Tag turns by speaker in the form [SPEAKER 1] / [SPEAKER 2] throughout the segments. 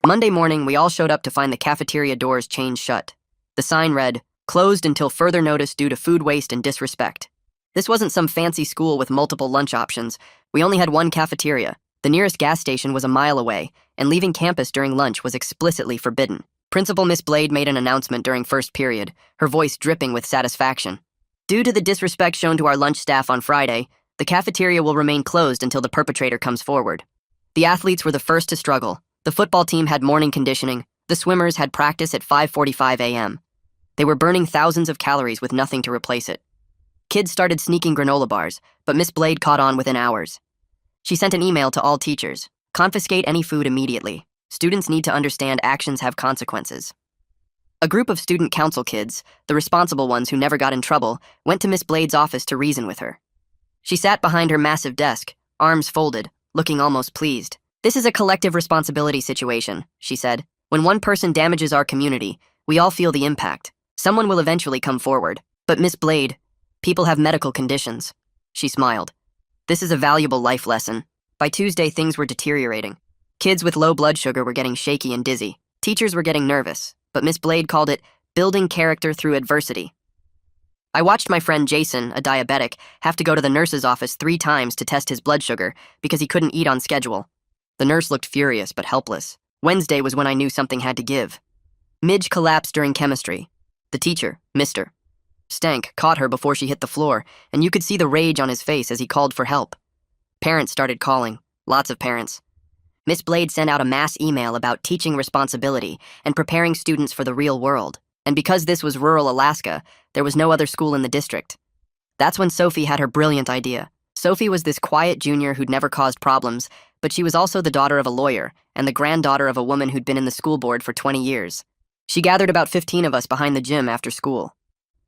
[SPEAKER 1] Monday morning, we all showed up to find the cafeteria doors chained shut. The sign read, "Closed until further notice due to food waste and disrespect." This wasn't some fancy school with multiple lunch options. We only had one cafeteria. The nearest gas station was a mile away, and leaving campus during lunch was explicitly forbidden. Principal Miss Blade made an announcement during first period, her voice dripping with satisfaction. Due to the disrespect shown to our lunch staff on Friday, the cafeteria will remain closed until the perpetrator comes forward. The athletes were the first to struggle. The football team had morning conditioning. The swimmers had practice at 5:45 a.m. They were burning thousands of calories with nothing to replace it. Kids started sneaking granola bars, but Miss Blade caught on within hours. She sent an email to all teachers. Confiscate any food immediately. Students need to understand actions have consequences. A group of student council kids, the responsible ones who never got in trouble, went to Miss Blade's office to reason with her. She sat behind her massive desk, arms folded, looking almost pleased. "This is a collective responsibility situation," she said. "When one person damages our community, we all feel the impact. Someone will eventually come forward. But Miss Blade, people have medical conditions." She smiled. "This is a valuable life lesson." By Tuesday, things were deteriorating. Kids with low blood sugar were getting shaky and dizzy. Teachers were getting nervous, but Miss Blade called it building character through adversity. I watched my friend Jason, a diabetic, have to go to the nurse's office 3 times to test his blood sugar because he couldn't eat on schedule. The nurse looked furious but helpless. Wednesday was when I knew something had to give. Midge collapsed during chemistry. The teacher, Mr. Stank, caught her before she hit the floor, and you could see the rage on his face as he called for help. Parents started calling, lots of parents. Miss Blade sent out a mass email about teaching responsibility and preparing students for the real world. And because this was rural Alaska, there was no other school in the district. That's when Sophie had her brilliant idea. Sophie was this quiet junior who'd never caused problems, but she was also the daughter of a lawyer and the granddaughter of a woman who'd been in the school board for 20 years. She gathered about 15 of us behind the gym after school.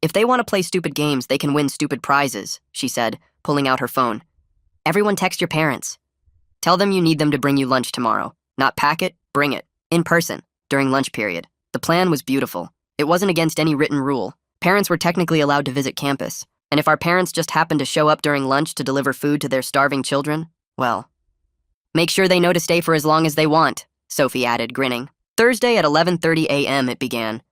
[SPEAKER 1] "If they want to play stupid games, they can win stupid prizes," she said, pulling out her phone. "Everyone text your parents. Tell them you need them to bring you lunch tomorrow. Not pack it, bring it. In person, during lunch period." The plan was beautiful. It wasn't against any written rule. Parents were technically allowed to visit campus, and if our parents just happened to show up during lunch to deliver food to their starving children, well, make sure they know to stay for as long as they want, Sophie added, grinning. Thursday at 11:30 a.m. it began.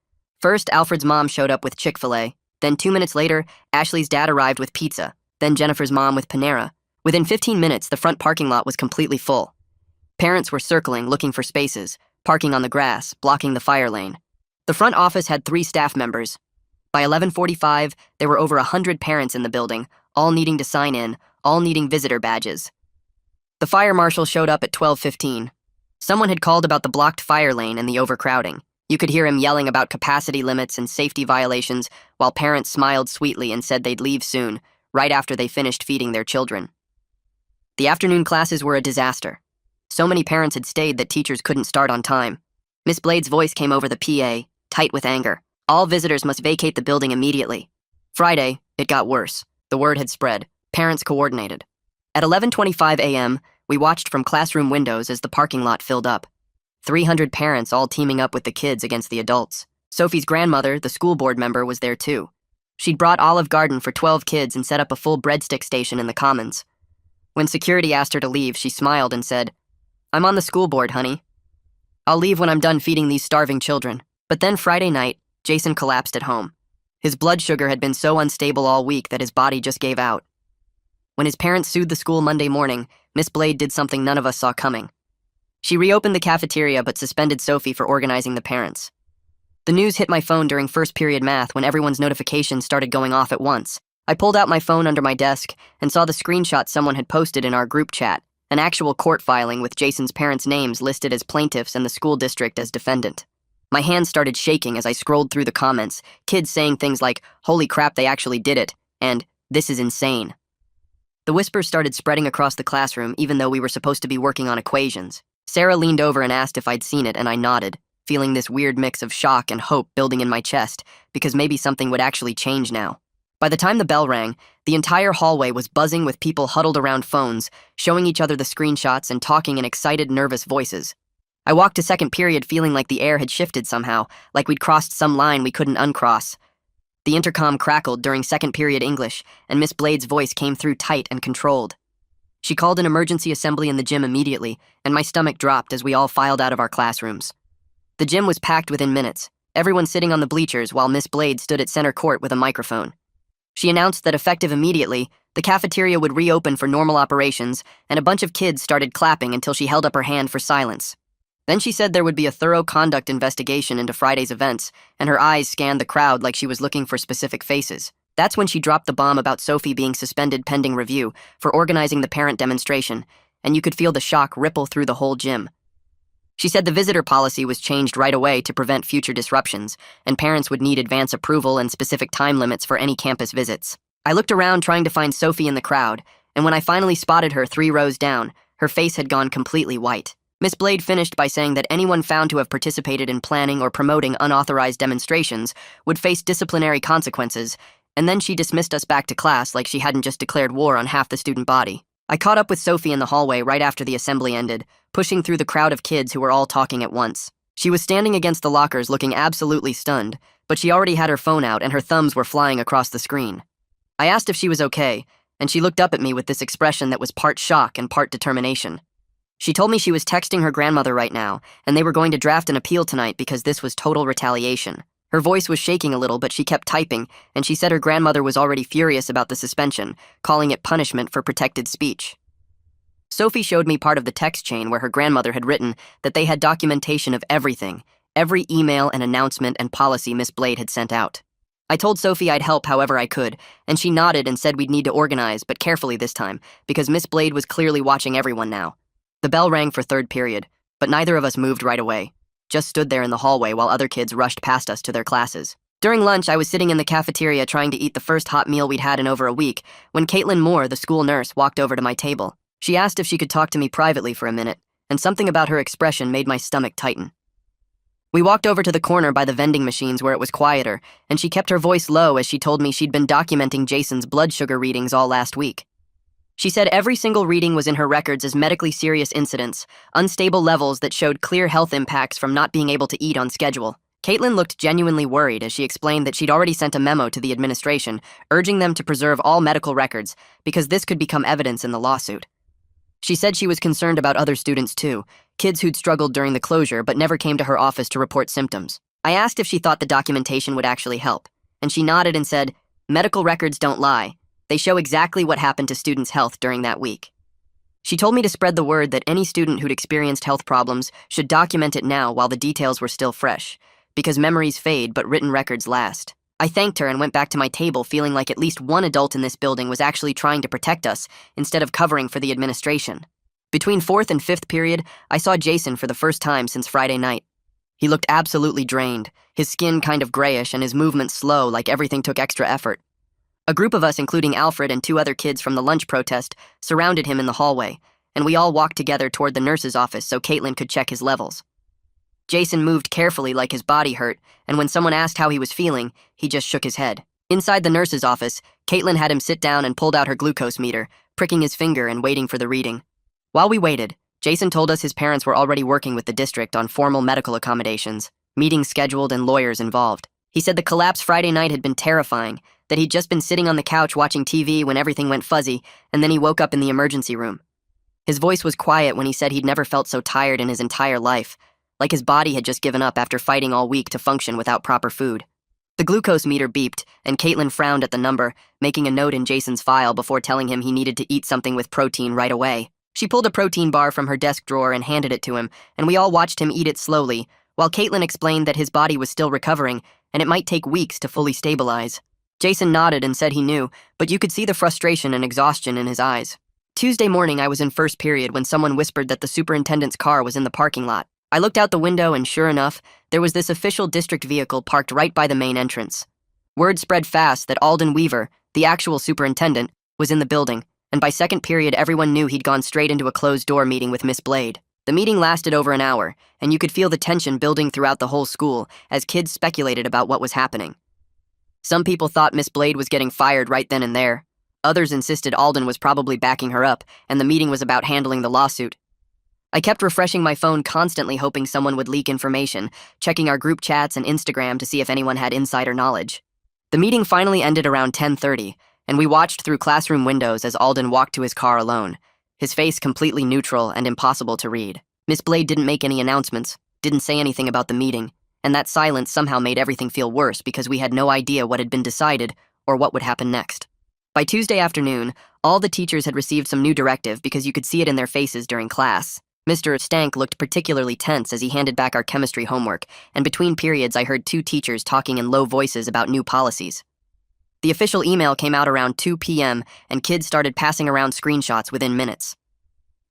[SPEAKER 1] First, Alfred's mom showed up with Chick-fil-A. Then 2 minutes later, Ashley's dad arrived with pizza. Then Jennifer's mom with Panera. Within 15 minutes, the front parking lot was completely full. Parents were circling, looking for spaces, parking on the grass, blocking the fire lane. The front office had 3 staff members. By 11:45, there were over 100 parents in the building, all needing to sign in, all needing visitor badges. The fire marshal showed up at 12:15. Someone had called about the blocked fire lane and the overcrowding. You could hear him yelling about capacity limits and safety violations, while parents smiled sweetly and said they'd leave soon, right after they finished feeding their children. The afternoon classes were a disaster. So many parents had stayed that teachers couldn't start on time. Miss Blade's voice came over the PA, tight with anger. All visitors must vacate the building immediately. Friday, it got worse. The word had spread. Parents coordinated. At 11:25 a.m., we watched from classroom windows as the parking lot filled up. 300 parents all teaming up with the kids against the adults. Sophie's grandmother, the school board member, was there too. She'd brought Olive Garden for 12 kids and set up a full breadstick station in the commons. When security asked her to leave, she smiled and said, "I'm on the school board, honey. I'll leave when I'm done feeding these starving children." But then Friday night, Jason collapsed at home. His blood sugar had been so unstable all week that his body just gave out. When his parents sued the school Monday morning, Miss Blade did something none of us saw coming. She reopened the cafeteria but suspended Sophie for organizing the parents. The news hit my phone during first period math when everyone's notifications started going off at once. I pulled out my phone under my desk and saw the screenshot someone had posted in our group chat, an actual court filing with Jason's parents' names listed as plaintiffs and the school district as defendant. My hands started shaking as I scrolled through the comments, kids saying things like, "Holy crap, they actually did it," and "This is insane." The whispers started spreading across the classroom even though we were supposed to be working on equations. Sarah leaned over and asked if I'd seen it, and I nodded, feeling this weird mix of shock and hope building in my chest, because maybe something would actually change now. By the time the bell rang, the entire hallway was buzzing with people huddled around phones, showing each other the screenshots and talking in excited, nervous voices. I walked to second period feeling like the air had shifted somehow, like we'd crossed some line we couldn't uncross. The intercom crackled during second period English, and Miss Blade's voice came through tight and controlled. She called an emergency assembly in the gym immediately, and my stomach dropped as we all filed out of our classrooms. The gym was packed within minutes, everyone sitting on the bleachers while Miss Blade stood at center court with a microphone. She announced that effective immediately, the cafeteria would reopen for normal operations, and a bunch of kids started clapping until she held up her hand for silence. Then she said there would be a thorough conduct investigation into Friday's events, and her eyes scanned the crowd like she was looking for specific faces. That's when she dropped the bomb about Sophie being suspended pending review for organizing the parent demonstration, and you could feel the shock ripple through the whole gym. She said the visitor policy was changed right away to prevent future disruptions, and parents would need advance approval and specific time limits for any campus visits. I looked around trying to find Sophie in the crowd, and when I finally spotted her 3 rows down, her face had gone completely white. Miss Blade finished by saying that anyone found to have participated in planning or promoting unauthorized demonstrations would face disciplinary consequences, and then she dismissed us back to class like she hadn't just declared war on half the student body. I caught up with Sophie in the hallway right after the assembly ended, pushing through the crowd of kids who were all talking at once. She was standing against the lockers looking absolutely stunned, but she already had her phone out and her thumbs were flying across the screen. I asked if she was okay, and she looked up at me with this expression that was part shock and part determination. She told me she was texting her grandmother right now, and they were going to draft an appeal tonight because this was total retaliation. Her voice was shaking a little, but she kept typing, and she said her grandmother was already furious about the suspension, calling it punishment for protected speech. Sophie showed me part of the text chain where her grandmother had written that they had documentation of everything, every email and announcement and policy Miss Blade had sent out. I told Sophie I'd help however I could, and she nodded and said we'd need to organize, but carefully this time, because Miss Blade was clearly watching everyone now. The bell rang for third period, but neither of us moved right away, just stood there in the hallway while other kids rushed past us to their classes. During lunch, I was sitting in the cafeteria trying to eat the first hot meal we'd had in over a week when Caitlin Moore, the school nurse, walked over to my table. She asked if she could talk to me privately for a minute, and something about her expression made my stomach tighten. We walked over to the corner by the vending machines where it was quieter, and she kept her voice low as she told me she'd been documenting Jason's blood sugar readings all last week. She said every single reading was in her records as medically serious incidents, unstable levels that showed clear health impacts from not being able to eat on schedule. Caitlin looked genuinely worried as she explained that she'd already sent a memo to the administration, urging them to preserve all medical records because this could become evidence in the lawsuit. She said she was concerned about other students too, kids who'd struggled during the closure but never came to her office to report symptoms. I asked if she thought the documentation would actually help, and she nodded and said, "Medical records don't lie. They show exactly what happened to students' health during that week." She told me to spread the word that any student who'd experienced health problems should document it now while the details were still fresh, because memories fade but written records last. I thanked her and went back to my table feeling like at least one adult in this building was actually trying to protect us instead of covering for the administration. Between 4th and 5th period, I saw Jason for the first time since Friday night. He looked absolutely drained, his skin kind of grayish and his movements slow like everything took extra effort. A group of us, including Alfred and 2 other kids from the lunch protest, surrounded him in the hallway, and we all walked together toward the nurse's office so Caitlin could check his levels. Jason moved carefully like his body hurt, and when someone asked how he was feeling, he just shook his head. Inside the nurse's office, Caitlin had him sit down and pulled out her glucose meter, pricking his finger and waiting for the reading. While we waited, Jason told us his parents were already working with the district on formal medical accommodations, meetings scheduled and lawyers involved. He said the collapse Friday night had been terrifying, that he'd just been sitting on the couch watching TV when everything went fuzzy, and then he woke up in the emergency room. His voice was quiet when he said he'd never felt so tired in his entire life, like his body had just given up after fighting all week to function without proper food. The glucose meter beeped, and Caitlin frowned at the number, making a note in Jason's file before telling him he needed to eat something with protein right away. She pulled a protein bar from her desk drawer and handed it to him, and we all watched him eat it slowly, while Caitlin explained that his body was still recovering, and it might take weeks to fully stabilize. Jason nodded and said he knew, but you could see the frustration and exhaustion in his eyes. Tuesday morning, I was in first period when someone whispered that the superintendent's car was in the parking lot. I looked out the window and sure enough, there was this official district vehicle parked right by the main entrance. Word spread fast that Alden Weaver, the actual superintendent, was in the building, and by second period everyone knew he'd gone straight into a closed-door meeting with Miss Blade. The meeting lasted over an hour, and you could feel the tension building throughout the whole school as kids speculated about what was happening. Some people thought Miss Blade was getting fired right then and there. Others insisted Alden was probably backing her up, and the meeting was about handling the lawsuit. I kept refreshing my phone constantly hoping someone would leak information, checking our group chats and Instagram to see if anyone had insider knowledge. The meeting finally ended around 10:30, and we watched through classroom windows as Alden walked to his car alone, his face completely neutral and impossible to read. Miss Blade didn't make any announcements, didn't say anything about the meeting, and that silence somehow made everything feel worse because we had no idea what had been decided or what would happen next. By Tuesday afternoon, all the teachers had received some new directive because you could see it in their faces during class. Mr. Stank looked particularly tense as he handed back our chemistry homework, and between periods I heard two teachers talking in low voices about new policies. The official email came out around 2 p.m., and kids started passing around screenshots within minutes.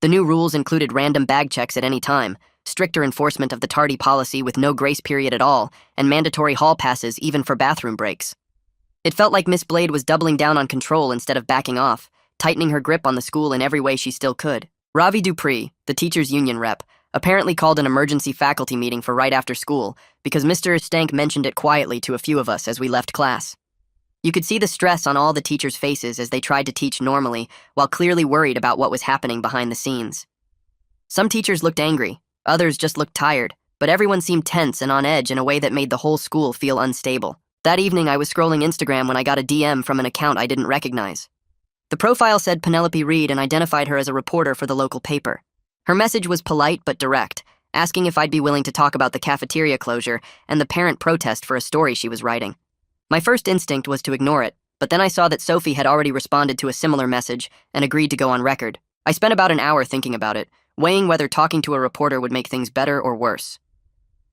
[SPEAKER 1] The new rules included random bag checks at any time, stricter enforcement of the tardy policy with no grace period at all, and mandatory hall passes even for bathroom breaks. It felt like Miss Blade was doubling down on control instead of backing off, tightening her grip on the school in every way she still could. Ravi Dupree, the teachers' union rep, apparently called an emergency faculty meeting for right after school because Mr. Stank mentioned it quietly to a few of us as we left class. You could see the stress on all the teachers' faces as they tried to teach normally, while clearly worried about what was happening behind the scenes. Some teachers looked angry, others just looked tired, but everyone seemed tense and on edge in a way that made the whole school feel unstable. That evening, I was scrolling Instagram when I got a DM from an account I didn't recognize. The profile said Penelope Reed and identified her as a reporter for the local paper. Her message was polite but direct, asking if I'd be willing to talk about the cafeteria closure and the parent protest for a story she was writing. My first instinct was to ignore it, but then I saw that Sophie had already responded to a similar message and agreed to go on record. I spent about an hour thinking about it, weighing whether talking to a reporter would make things better or worse.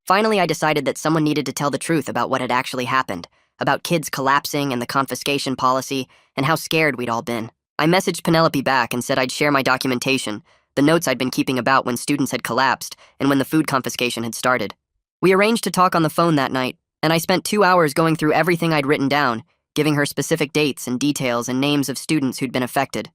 [SPEAKER 1] Finally, I decided that someone needed to tell the truth about what had actually happened, about kids collapsing and the confiscation policy, and how scared we'd all been. I messaged Penelope back and said I'd share my documentation, the notes I'd been keeping about when students had collapsed and when the food confiscation had started. We arranged to talk on the phone that night, and I spent 2 hours going through everything I'd written down, giving her specific dates and details and names of students who'd been affected.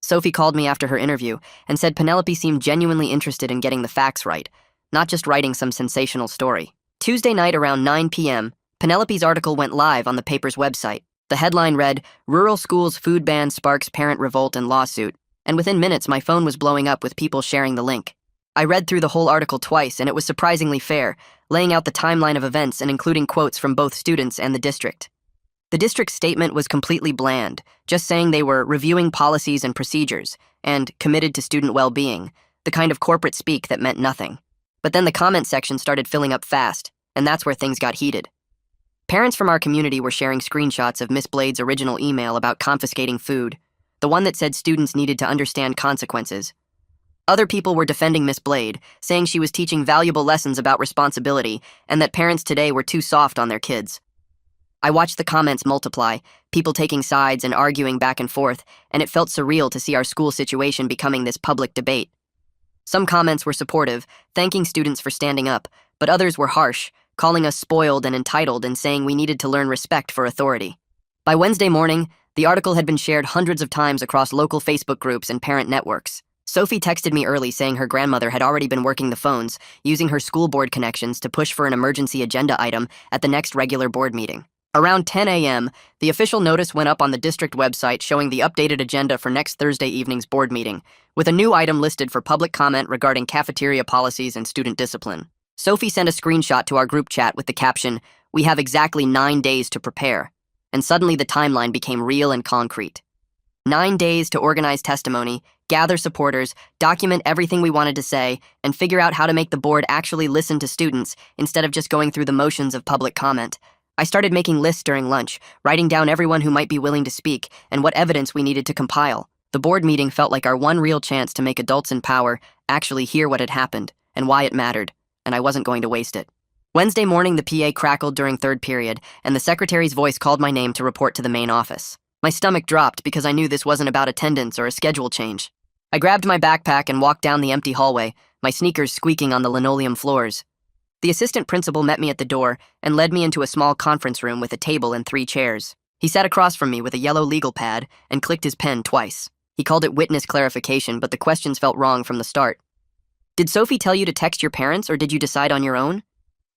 [SPEAKER 1] Sophie called me after her interview and said Penelope seemed genuinely interested in getting the facts right, not just writing some sensational story. Tuesday night around 9 p.m., Penelope's article went live on the paper's website. The headline read, "Rural Schools Food Ban Sparks Parent Revolt and Lawsuit," and within minutes my phone was blowing up with people sharing the link. I read through the whole article twice, and it was surprisingly fair, laying out the timeline of events and including quotes from both students and the district. The district's statement was completely bland, just saying they were reviewing policies and procedures and committed to student well-being, the kind of corporate speak that meant nothing. But then the comment section started filling up fast, and that's where things got heated. Parents from our community were sharing screenshots of Miss Blade's original email about confiscating food, the one that said students needed to understand consequences. Other people were defending Miss Blade, saying she was teaching valuable lessons about responsibility and that parents today were too soft on their kids. I watched the comments multiply, people taking sides and arguing back and forth, and it felt surreal to see our school situation becoming this public debate. Some comments were supportive, thanking students for standing up, but others were harsh, calling us spoiled and entitled and saying we needed to learn respect for authority. By Wednesday morning, the article had been shared hundreds of times across local Facebook groups and parent networks. Sophie texted me early saying her grandmother had already been working the phones, using her school board connections to push for an emergency agenda item at the next regular board meeting. Around 10 a.m., the official notice went up on the district website showing the updated agenda for next Thursday evening's board meeting, with a new item listed for public comment regarding cafeteria policies and student discipline. Sophie sent a screenshot to our group chat with the caption, "We have exactly 9 days to prepare," and suddenly the timeline became real and concrete. 9 days to organize testimony, gather supporters, document everything we wanted to say, and figure out how to make the board actually listen to students instead of just going through the motions of public comment. I started making lists during lunch, writing down everyone who might be willing to speak and what evidence we needed to compile. The board meeting felt like our one real chance to make adults in power actually hear what had happened and why it mattered, and I wasn't going to waste it. Wednesday morning, the PA crackled during third period, and the secretary's voice called my name to report to the main office. My stomach dropped because I knew this wasn't about attendance or a schedule change. I grabbed my backpack and walked down the empty hallway, my sneakers squeaking on the linoleum floors. The assistant principal met me at the door and led me into a small conference room with a table and 3 chairs. He sat across from me with a yellow legal pad and clicked his pen twice. He called it witness clarification, but the questions felt wrong from the start. "Did Sophie tell you to text your parents, or did you decide on your own?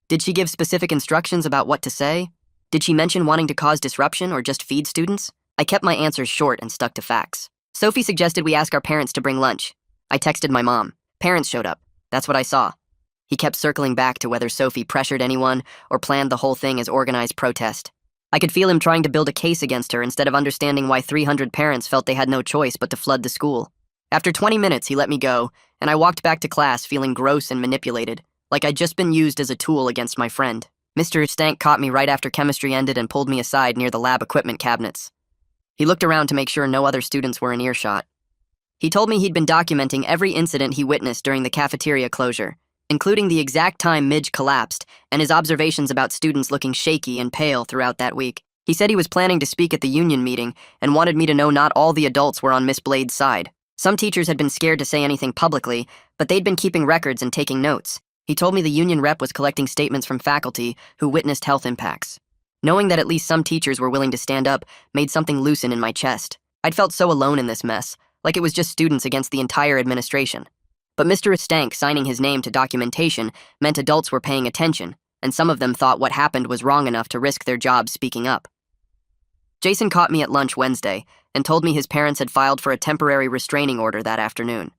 [SPEAKER 1] Did she give specific instructions about what to say? Did she mention wanting to cause disruption or just feed students?" I kept my answers short and stuck to facts. Sophie suggested we ask our parents to bring lunch. I texted my mom. Parents showed up. That's what I saw. He kept circling back to whether Sophie pressured anyone or planned the whole thing as organized protest. I could feel him trying to build a case against her instead of understanding why 300 parents felt they had no choice but to flood the school. After 20 minutes, he let me go, and I walked back to class feeling gross and manipulated, like I'd just been used as a tool against my friend. Mr. Stank caught me right after chemistry ended and pulled me aside near the lab equipment cabinets. He looked around to make sure no other students were in earshot. He told me he'd been documenting every incident he witnessed during the cafeteria closure, including the exact time Midge collapsed and his observations about students looking shaky and pale throughout that week. He said he was planning to speak at the union meeting and wanted me to know not all the adults were on Miss Blade's side. Some teachers had been scared to say anything publicly, but they'd been keeping records and taking notes. He told me the union rep was collecting statements from faculty who witnessed health impacts. Knowing that at least some teachers were willing to stand up made something loosen in my chest. I'd felt so alone in this mess, like it was just students against the entire administration. But Mr. Stank signing his name to documentation meant adults were paying attention, and some of them thought what happened was wrong enough to risk their jobs speaking up. Jason caught me at lunch Wednesday and told me his parents had filed for a temporary restraining order that afternoon.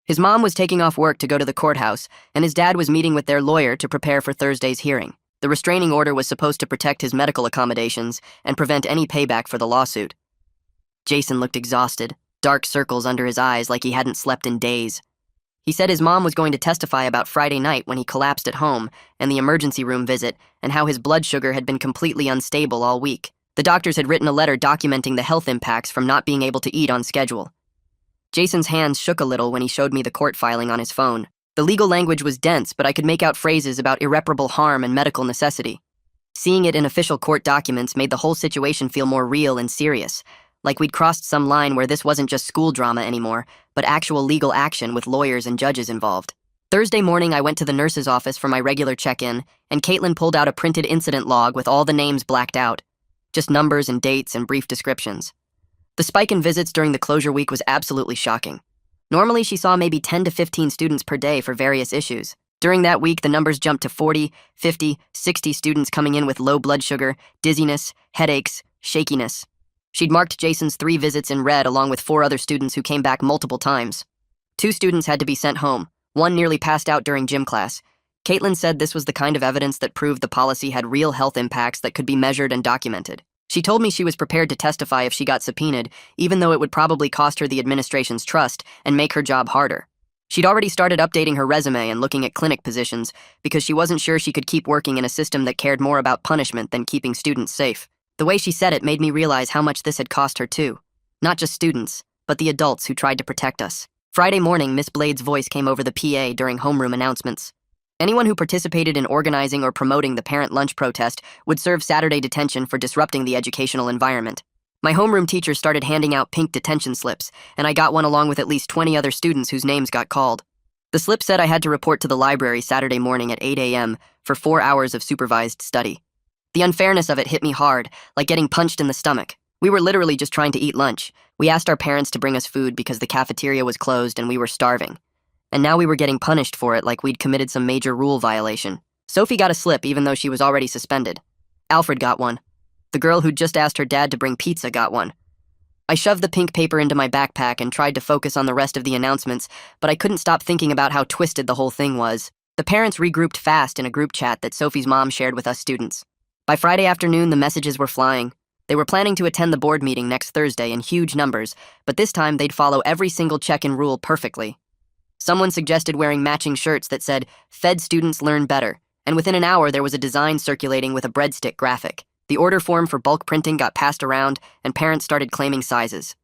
[SPEAKER 1] His mom was taking off work to go to the courthouse, and his dad was meeting with their lawyer to prepare for Thursday's hearing. The restraining order was supposed to protect his medical accommodations and prevent any payback for the lawsuit. Jason looked exhausted, dark circles under his eyes like he hadn't slept in days. He said his mom was going to testify about Friday night when he collapsed at home and the emergency room visit and how his blood sugar had been completely unstable all week. The doctors had written a letter documenting the health impacts from not being able to eat on schedule. Jason's hands shook a little when he showed me the court filing on his phone. The legal language was dense, but I could make out phrases about irreparable harm and medical necessity. Seeing it in official court documents made the whole situation feel more real and serious, like we'd crossed some line where this wasn't just school drama anymore, but actual legal action with lawyers and judges involved. Thursday morning, I went to the nurse's office for my regular check-in, and Caitlin pulled out a printed incident log with all the names blacked out. Just numbers and dates and brief descriptions. The spike in visits during the closure week was absolutely shocking. Normally, she saw maybe 10 to 15 students per day for various issues. During that week, the numbers jumped to 40, 50, 60 students coming in with low blood sugar, dizziness, headaches, shakiness. She'd marked Jason's 3 visits in red along with 4 other students who came back multiple times. 2 students had to be sent home. 1 nearly passed out during gym class. Caitlin said this was the kind of evidence that proved the policy had real health impacts that could be measured and documented. She told me she was prepared to testify if she got subpoenaed, even though it would probably cost her the administration's trust and make her job harder. She'd already started updating her resume and looking at clinic positions because she wasn't sure she could keep working in a system that cared more about punishment than keeping students safe. The way she said it made me realize how much this had cost her too. Not just students, but the adults who tried to protect us. Friday morning, Miss Blade's voice came over the PA during homeroom announcements. Anyone who participated in organizing or promoting the parent lunch protest would serve Saturday detention for disrupting the educational environment. My homeroom teacher started handing out pink detention slips, and I got one along with at least 20 other students whose names got called. The slip said I had to report to the library Saturday morning at 8 a.m. for 4 hours of supervised study. The unfairness of it hit me hard, like getting punched in the stomach. We were literally just trying to eat lunch. We asked our parents to bring us food because the cafeteria was closed and we were starving. And now we were getting punished for it like we'd committed some major rule violation. Sophie got a slip even though she was already suspended. Alfred got one. The girl who'd just asked her dad to bring pizza got one. I shoved the pink paper into my backpack and tried to focus on the rest of the announcements, but I couldn't stop thinking about how twisted the whole thing was. The parents regrouped fast in a group chat that Sophie's mom shared with us students. By Friday afternoon, the messages were flying. They were planning to attend the board meeting next Thursday in huge numbers, but this time they'd follow every single check-in rule perfectly. Someone suggested wearing matching shirts that said, "Fed students learn better," and within an hour there was a design circulating with a breadstick graphic. The order form for bulk printing got passed around, and parents started claiming sizes.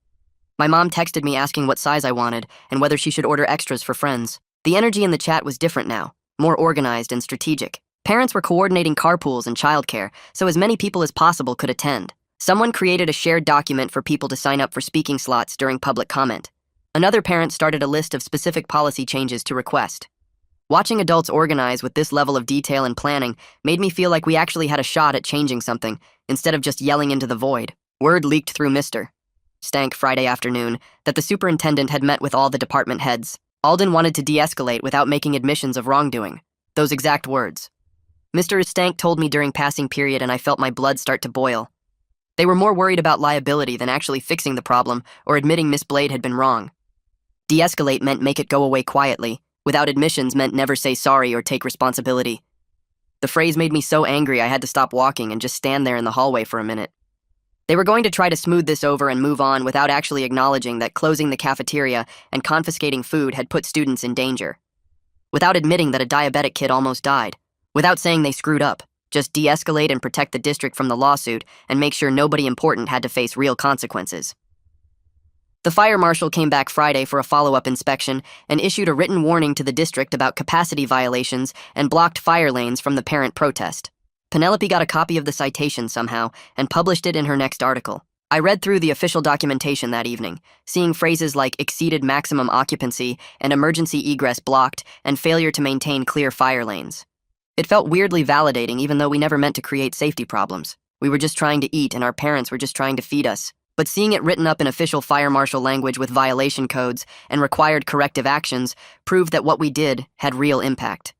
[SPEAKER 1] My mom texted me asking what size I wanted and whether she should order extras for friends. The energy in the chat was different now, more organized and strategic. Parents were coordinating carpools and childcare, so as many people as possible could attend. Someone created a shared document for people to sign up for speaking slots during public comment. Another parent started a list of specific policy changes to request. Watching adults organize with this level of detail and planning made me feel like we actually had a shot at changing something, instead of just yelling into the void. Word leaked through Mr. Stank Friday afternoon that the superintendent had met with all the department heads. Alden wanted to de-escalate without making admissions of wrongdoing. Those exact words. Mr. Stank told me during passing period, and I felt my blood start to boil. They were more worried about liability than actually fixing the problem or admitting Miss Blade had been wrong. De-escalate meant make it go away quietly. Without admissions meant never say sorry or take responsibility. The phrase made me so angry I had to stop walking and just stand there in the hallway for a minute. They were going to try to smooth this over and move on without actually acknowledging that closing the cafeteria and confiscating food had put students in danger. Without admitting that a diabetic kid almost died. Without saying they screwed up. Just de-escalate and protect the district from the lawsuit and make sure nobody important had to face real consequences. The fire marshal came back Friday for a follow-up inspection and issued a written warning to the district about capacity violations and blocked fire lanes from the parent protest. Penelope got a copy of the citation somehow and published it in her next article. I read through the official documentation that evening, seeing phrases like exceeded maximum occupancy and emergency egress blocked and failure to maintain clear fire lanes. It felt weirdly validating even though we never meant to create safety problems. We were just trying to eat and our parents were just trying to feed us. But seeing it written up in official fire marshal language with violation codes and required corrective actions proved that what we did had real impact.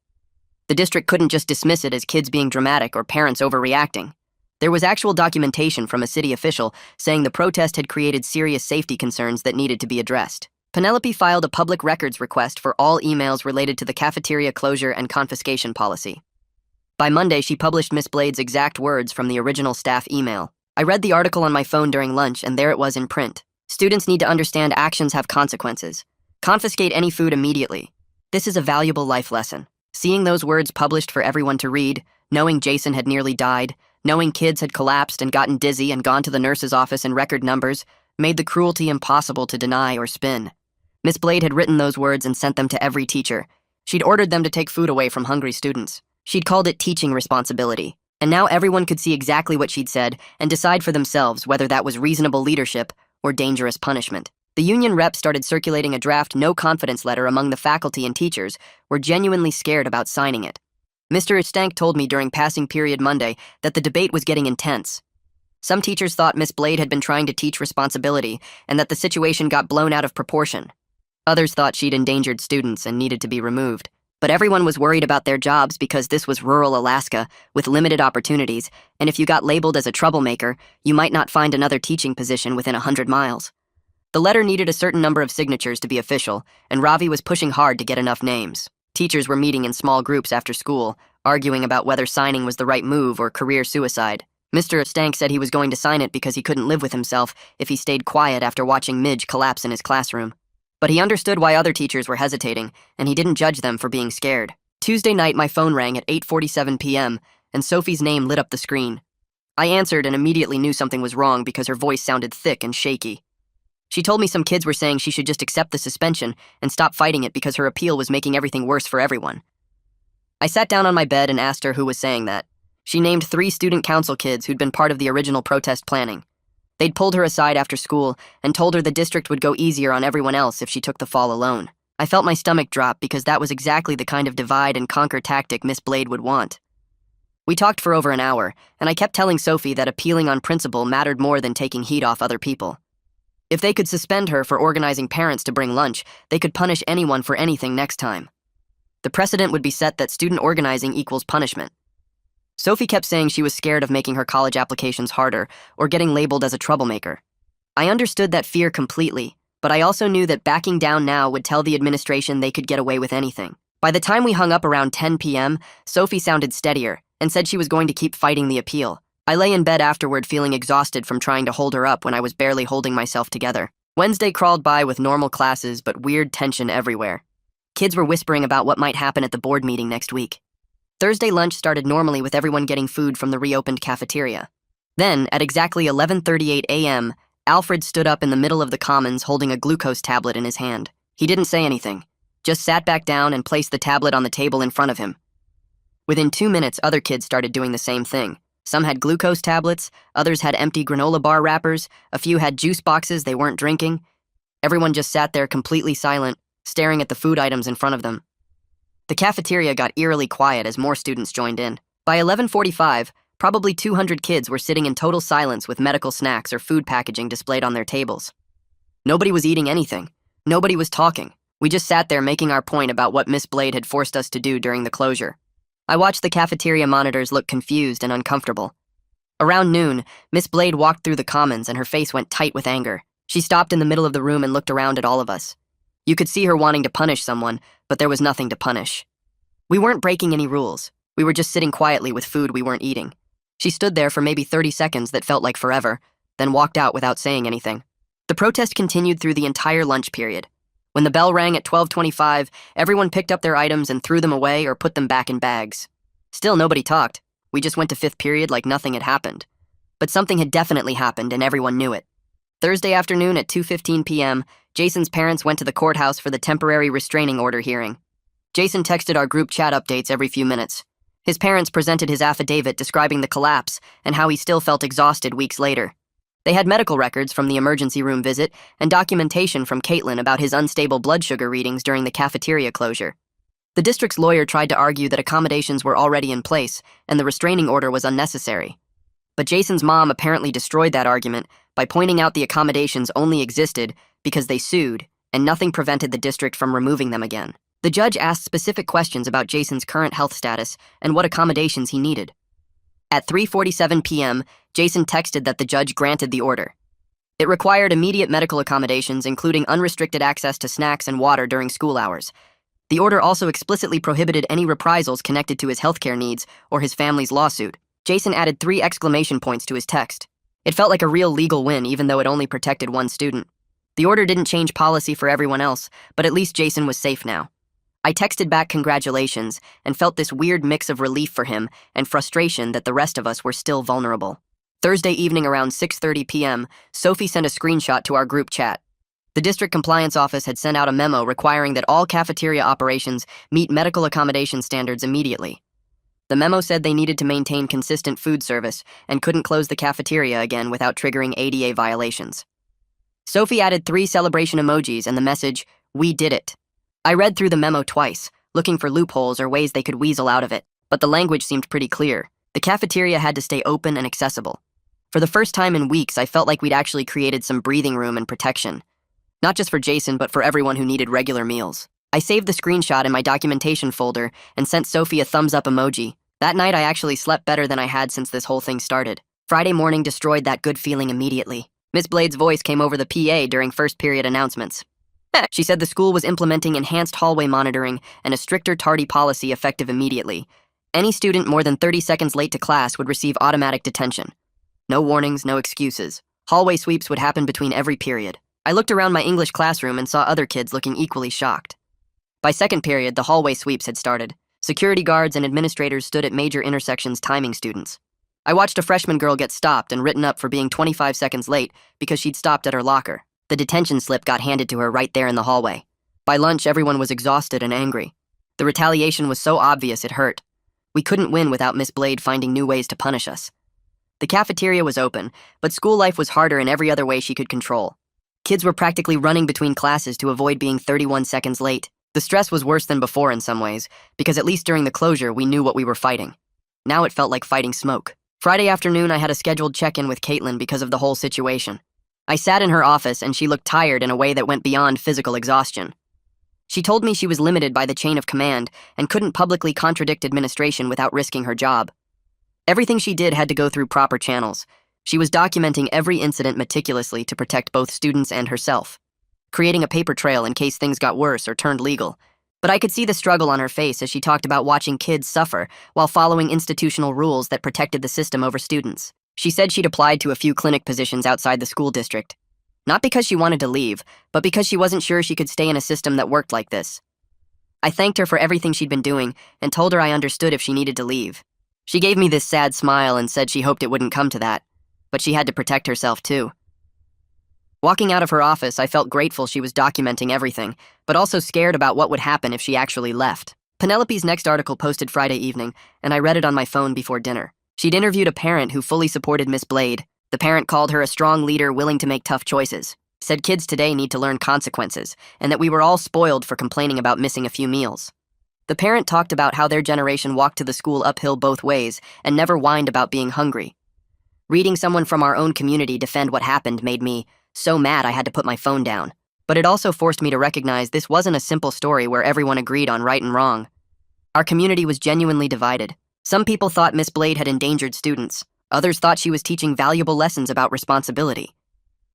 [SPEAKER 1] The district couldn't just dismiss it as kids being dramatic or parents overreacting. There was actual documentation from a city official saying the protest had created serious safety concerns that needed to be addressed. Penelope filed a public records request for all emails related to the cafeteria closure and confiscation policy. By Monday, she published Miss Blade's exact words from the original staff email. I read the article on my phone during lunch, and there it was in print. Students need to understand actions have consequences. Confiscate any food immediately. This is a valuable life lesson. Seeing those words published for everyone to read, knowing Jason had nearly died, knowing kids had collapsed and gotten dizzy and gone to the nurse's office in record numbers, made the cruelty impossible to deny or spin. Miss Blade had written those words and sent them to every teacher. She'd ordered them to take food away from hungry students. She'd called it teaching responsibility. And now everyone could see exactly what she'd said and decide for themselves whether that was reasonable leadership or dangerous punishment. The union rep started circulating a draft no-confidence letter among the faculty and teachers were genuinely scared about signing it. Mr. Stank told me during passing period Monday that the debate was getting intense. Some teachers thought Miss Blade had been trying to teach responsibility and that the situation got blown out of proportion. Others thought she'd endangered students and needed to be removed. But everyone was worried about their jobs because this was rural Alaska with limited opportunities, and if you got labeled as a troublemaker, you might not find another teaching position within 100 miles. The letter needed a certain number of signatures to be official, and Ravi was pushing hard to get enough names. Teachers were meeting in small groups after school, arguing about whether signing was the right move or career suicide. Mr. Stank said he was going to sign it because he couldn't live with himself if he stayed quiet after watching Midge collapse in his classroom. But he understood why other teachers were hesitating, and he didn't judge them for being scared. Tuesday night, my phone rang at 8:47 p.m., and Sophie's name lit up the screen. I answered and immediately knew something was wrong because her voice sounded thick and shaky. She told me some kids were saying she should just accept the suspension and stop fighting it because her appeal was making everything worse for everyone. I sat down on my bed and asked her who was saying that. She named 3 student council kids who'd been part of the original protest planning. They'd pulled her aside after school and told her the district would go easier on everyone else if she took the fall alone. I felt my stomach drop because that was exactly the kind of divide and conquer tactic Miss Blade would want. We talked for over an hour, and I kept telling Sophie that appealing on principle mattered more than taking heat off other people. If they could suspend her for organizing parents to bring lunch, they could punish anyone for anything next time. The precedent would be set that student organizing equals punishment. Sophie kept saying she was scared of making her college applications harder or getting labeled as a troublemaker. I understood that fear completely, but I also knew that backing down now would tell the administration they could get away with anything. By the time we hung up around 10 p.m., Sophie sounded steadier and said she was going to keep fighting the appeal. I lay in bed afterward feeling exhausted from trying to hold her up when I was barely holding myself together. Wednesday crawled by with normal classes but weird tension everywhere. Kids were whispering about what might happen at the board meeting next week. Thursday lunch started normally with everyone getting food from the reopened cafeteria. Then, at exactly 11:38 a.m., Alfred stood up in the middle of the commons holding a glucose tablet in his hand. He didn't say anything, just sat back down and placed the tablet on the table in front of him. Within 2 minutes, other kids started doing the same thing. Some had glucose tablets, others had empty granola bar wrappers, a few had juice boxes they weren't drinking. Everyone just sat there completely silent, staring at the food items in front of them. The cafeteria got eerily quiet as more students joined in. By 11:45, probably 200 kids were sitting in total silence with medical snacks or food packaging displayed on their tables. Nobody was eating anything. Nobody was talking. We just sat there making our point about what Miss Blade had forced us to do during the closure. I watched the cafeteria monitors look confused and uncomfortable. Around noon, Miss Blade walked through the commons and her face went tight with anger. She stopped in the middle of the room and looked around at all of us. You could see her wanting to punish someone, but there was nothing to punish. We weren't breaking any rules. We were just sitting quietly with food we weren't eating. She stood there for maybe 30 seconds that felt like forever, then walked out without saying anything. The protest continued through the entire lunch period. When the bell rang at 12:25, everyone picked up their items and threw them away or put them back in bags. Still, nobody talked. We just went to fifth period like nothing had happened. But something had definitely happened, and everyone knew it. Thursday afternoon at 2:15 p.m., Jason's parents went to the courthouse for the temporary restraining order hearing. Jason texted our group chat updates every few minutes. His parents presented his affidavit describing the collapse and how he still felt exhausted weeks later. They had medical records from the emergency room visit and documentation from Caitlin about his unstable blood sugar readings during the cafeteria closure. The district's lawyer tried to argue that accommodations were already in place and the restraining order was unnecessary. But Jason's mom apparently destroyed that argument by pointing out the accommodations only existed because they sued, and nothing prevented the district from removing them again. The judge asked specific questions about Jason's current health status and what accommodations he needed. At 3:47 p.m., Jason texted that the judge granted the order. It required immediate medical accommodations, including unrestricted access to snacks and water during school hours. The order also explicitly prohibited any reprisals connected to his healthcare needs or his family's lawsuit. Jason added 3 exclamation points to his text. It felt like a real legal win, even though it only protected one student. The order didn't change policy for everyone else, but at least Jason was safe now. I texted back congratulations and felt this weird mix of relief for him and frustration that the rest of us were still vulnerable. Thursday evening around 6:30 p.m., Sophie sent a screenshot to our group chat. The district compliance office had sent out a memo requiring that all cafeteria operations meet medical accommodation standards immediately. The memo said they needed to maintain consistent food service and couldn't close the cafeteria again without triggering ADA violations. Sophie added 3 celebration emojis and the message, "We did it." I read through the memo twice, looking for loopholes or ways they could weasel out of it, but the language seemed pretty clear. The cafeteria had to stay open and accessible. For the first time in weeks, I felt like we'd actually created some breathing room and protection. Not just for Jason, but for everyone who needed regular meals. I saved the screenshot in my documentation folder and sent Sophie a thumbs up emoji. That night, I actually slept better than I had since this whole thing started. Friday morning destroyed that good feeling immediately. Miss Blade's voice came over the PA during first period announcements. She said the school was implementing enhanced hallway monitoring and a stricter tardy policy effective immediately. Any student more than 30 seconds late to class would receive automatic detention. No warnings, no excuses. Hallway sweeps would happen between every period. I looked around my English classroom and saw other kids looking equally shocked. By second period, the hallway sweeps had started. Security guards and administrators stood at major intersections timing students. I watched a freshman girl get stopped and written up for being 25 seconds late because she'd stopped at her locker. The detention slip got handed to her right there in the hallway. By lunch, everyone was exhausted and angry. The retaliation was so obvious it hurt. We couldn't win without Miss Blade finding new ways to punish us. The cafeteria was open, but school life was harder in every other way she could control. Kids were practically running between classes to avoid being 31 seconds late. The stress was worse than before in some ways, because at least during the closure, we knew what we were fighting. Now it felt like fighting smoke. Friday afternoon, I had a scheduled check-in with Caitlin because of the whole situation. I sat in her office and she looked tired in a way that went beyond physical exhaustion. She told me she was limited by the chain of command and couldn't publicly contradict administration without risking her job. Everything she did had to go through proper channels. She was documenting every incident meticulously to protect both students and herself, creating a paper trail in case things got worse or turned legal. But I could see the struggle on her face as she talked about watching kids suffer while following institutional rules that protected the system over students. She said she'd applied to a few clinic positions outside the school district. Not because she wanted to leave, but because she wasn't sure she could stay in a system that worked like this. I thanked her for everything she'd been doing and told her I understood if she needed to leave. She gave me this sad smile and said she hoped it wouldn't come to that, but she had to protect herself too. Walking out of her office, I felt grateful she was documenting everything, but also scared about what would happen if she actually left. Penelope's next article posted Friday evening, and I read it on my phone before dinner. She'd interviewed a parent who fully supported Miss Blade. The parent called her a strong leader willing to make tough choices, said kids today need to learn consequences, and that we were all spoiled for complaining about missing a few meals. The parent talked about how their generation walked to the school uphill both ways and never whined about being hungry. Reading someone from our own community defend what happened made me so mad I had to put my phone down. But it also forced me to recognize this wasn't a simple story where everyone agreed on right and wrong. Our community was genuinely divided. Some people thought Miss Blade had endangered students. Others thought she was teaching valuable lessons about responsibility.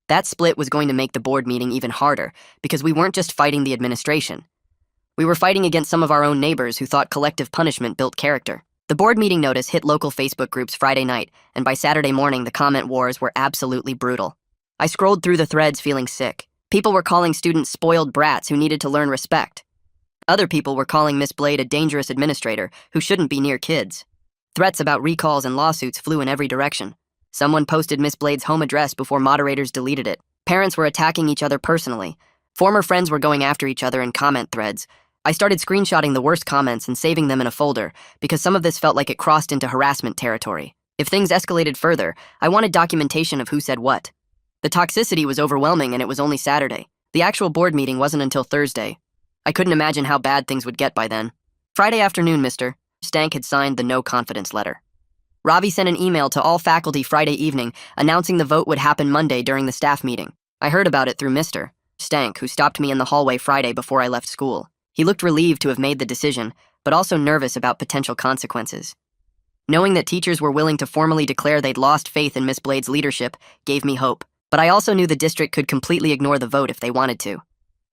[SPEAKER 1] That split was going to make the board meeting even harder because we weren't just fighting the administration. We were fighting against some of our own neighbors who thought collective punishment built character. The board meeting notice hit local Facebook groups Friday night, and by Saturday morning, the comment wars were absolutely brutal. I scrolled through the threads feeling sick. People were calling students spoiled brats who needed to learn respect. Other people were calling Miss Blade a dangerous administrator who shouldn't be near kids. Threats about recalls and lawsuits flew in every direction. Someone posted Miss Blade's home address before moderators deleted it. Parents were attacking each other personally. Former friends were going after each other in comment threads. I started screenshotting the worst comments and saving them in a folder because some of this felt like it crossed into harassment territory. If things escalated further, I wanted documentation of who said what. The toxicity was overwhelming and it was only Saturday. The actual board meeting wasn't until Thursday. I couldn't imagine how bad things would get by then. Friday afternoon, Mr. Stank had signed the no confidence letter. Ravi sent an email to all faculty Friday evening announcing the vote would happen Monday during the staff meeting. I heard about it through Mr. Stank, who stopped me in the hallway Friday before I left school. He looked relieved to have made the decision, but also nervous about potential consequences. Knowing that teachers were willing to formally declare they'd lost faith in Miss Blade's leadership gave me hope, but I also knew the district could completely ignore the vote if they wanted to.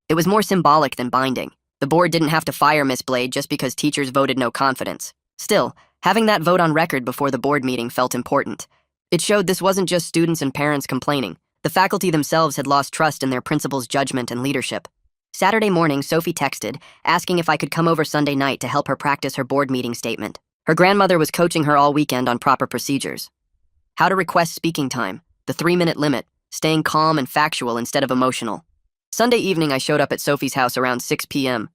[SPEAKER 1] It was more symbolic than binding. The board didn't have to fire Miss Blade just because teachers voted no confidence. Still, having that vote on record before the board meeting felt important. It showed this wasn't just students and parents complaining. The faculty themselves had lost trust in their principal's judgment and leadership. Saturday morning, Sophie texted, asking if I could come over Sunday night to help her practice her board meeting statement. Her grandmother was coaching her all weekend on proper procedures. How to request speaking time, the 3-minute limit, staying calm and factual instead of emotional. Sunday evening, I showed up at Sophie's house around 6 p.m.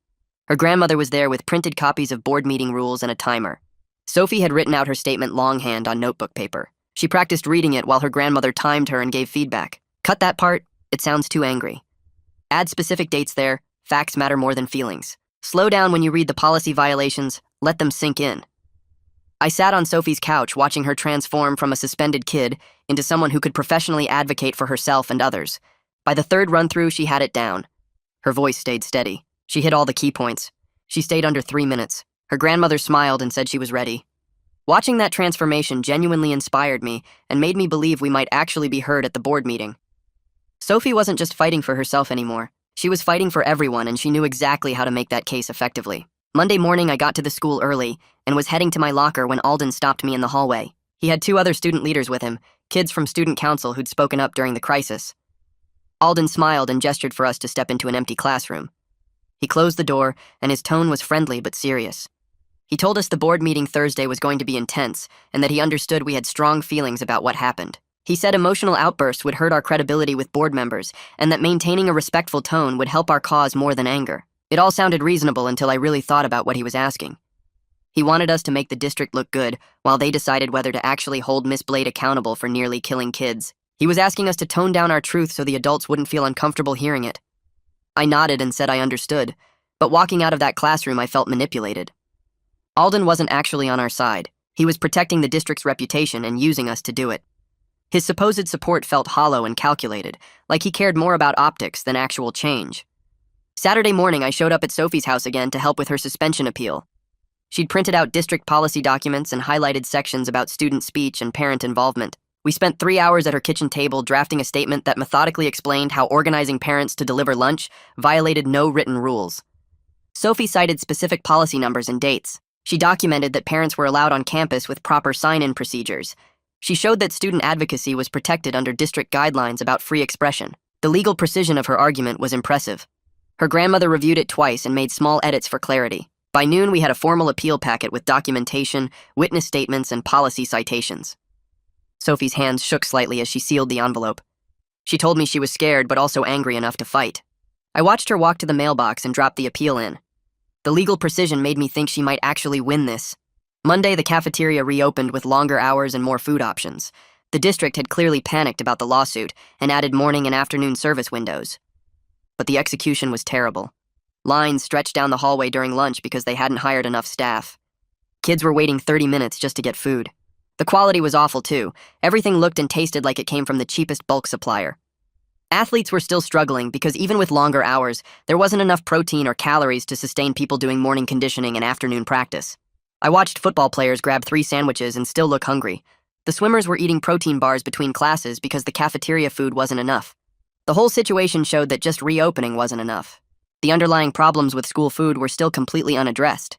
[SPEAKER 1] Her grandmother was there with printed copies of board meeting rules and a timer. Sophie had written out her statement longhand on notebook paper. She practiced reading it while her grandmother timed her and gave feedback. Cut that part, it sounds too angry. Add specific dates there, facts matter more than feelings. Slow down when you read the policy violations, let them sink in. I sat on Sophie's couch watching her transform from a suspended kid into someone who could professionally advocate for herself and others. By the third run-through, she had it down. Her voice stayed steady. She hit all the key points. She stayed under 3 minutes. Her grandmother smiled and said she was ready. Watching that transformation genuinely inspired me and made me believe we might actually be heard at the board meeting. Sophie wasn't just fighting for herself anymore. She was fighting for everyone, and she knew exactly how to make that case effectively. Monday morning, I got to the school early and was heading to my locker when Alden stopped me in the hallway. He had 2 other student leaders with him, kids from student council who'd spoken up during the crisis. Alden smiled and gestured for us to step into an empty classroom. He closed the door, and his tone was friendly but serious. He told us the board meeting Thursday was going to be intense and that he understood we had strong feelings about what happened. He said emotional outbursts would hurt our credibility with board members and that maintaining a respectful tone would help our cause more than anger. It all sounded reasonable until I really thought about what he was asking. He wanted us to make the district look good while they decided whether to actually hold Miss Blade accountable for nearly killing kids. He was asking us to tone down our truth so the adults wouldn't feel uncomfortable hearing it. I nodded and said I understood, but walking out of that classroom I felt manipulated. Alden wasn't actually on our side. He was protecting the district's reputation and using us to do it. His supposed support felt hollow and calculated, like he cared more about optics than actual change. Saturday morning, I showed up at Sophie's house again to help with her suspension appeal. She'd printed out district policy documents and highlighted sections about student speech and parent involvement. We spent 3 hours at her kitchen table drafting a statement that methodically explained how organizing parents to deliver lunch violated no written rules. Sophie cited specific policy numbers and dates. She documented that parents were allowed on campus with proper sign-in procedures. She showed that student advocacy was protected under district guidelines about free expression. The legal precision of her argument was impressive. Her grandmother reviewed it twice and made small edits for clarity. By noon, we had a formal appeal packet with documentation, witness statements, and policy citations. Sophie's hands shook slightly as she sealed the envelope. She told me she was scared but also angry enough to fight. I watched her walk to the mailbox and drop the appeal in. The legal precision made me think she might actually win this. Monday, the cafeteria reopened with longer hours and more food options. The district had clearly panicked about the lawsuit and added morning and afternoon service windows. But the execution was terrible. Lines stretched down the hallway during lunch because they hadn't hired enough staff. Kids were waiting 30 minutes just to get food. The quality was awful too. Everything looked and tasted like it came from the cheapest bulk supplier. Athletes were still struggling because even with longer hours, there wasn't enough protein or calories to sustain people doing morning conditioning and afternoon practice. I watched football players grab 3 sandwiches and still look hungry. The swimmers were eating protein bars between classes because the cafeteria food wasn't enough. The whole situation showed that just reopening wasn't enough. The underlying problems with school food were still completely unaddressed.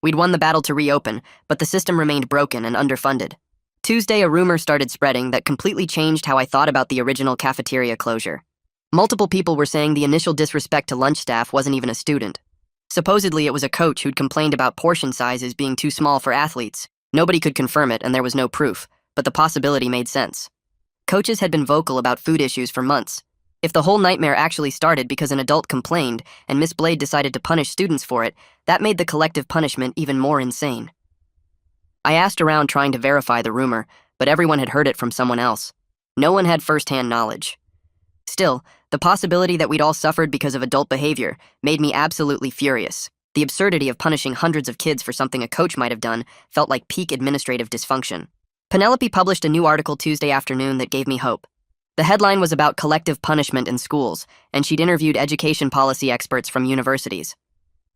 [SPEAKER 1] We'd won the battle to reopen, but the system remained broken and underfunded. Tuesday, a rumor started spreading that completely changed how I thought about the original cafeteria closure. Multiple people were saying the initial disrespect to lunch staff wasn't even a student. Supposedly, it was a coach who'd complained about portion sizes being too small for athletes. Nobody could confirm it, and there was no proof, but the possibility made sense. Coaches had been vocal about food issues for months. If the whole nightmare actually started because an adult complained and Miss Blade decided to punish students for it, that made the collective punishment even more insane. I asked around trying to verify the rumor, but everyone had heard it from someone else. No one had first-hand knowledge. Still, the possibility that we'd all suffered because of adult behavior made me absolutely furious. The absurdity of punishing hundreds of kids for something a coach might have done felt like peak administrative dysfunction. Penelope published a new article Tuesday afternoon that gave me hope. The headline was about collective punishment in schools, and she'd interviewed education policy experts from universities.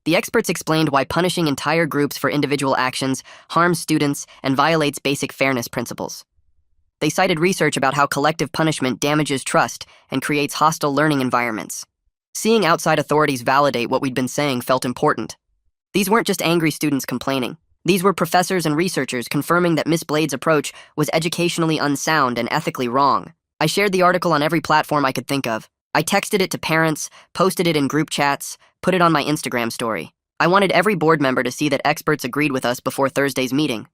[SPEAKER 1] The experts explained why punishing entire groups for individual actions harms students and violates basic fairness principles. They cited research about how collective punishment damages trust and creates hostile learning environments. Seeing outside authorities validate what we'd been saying felt important. These weren't just angry students complaining. These were professors and researchers confirming that Miss Blade's approach was educationally unsound and ethically wrong. I shared the article on every platform I could think of. I texted it to parents, posted it in group chats, put it on my Instagram story. I wanted every board member to see that experts agreed with us before Thursday's meeting.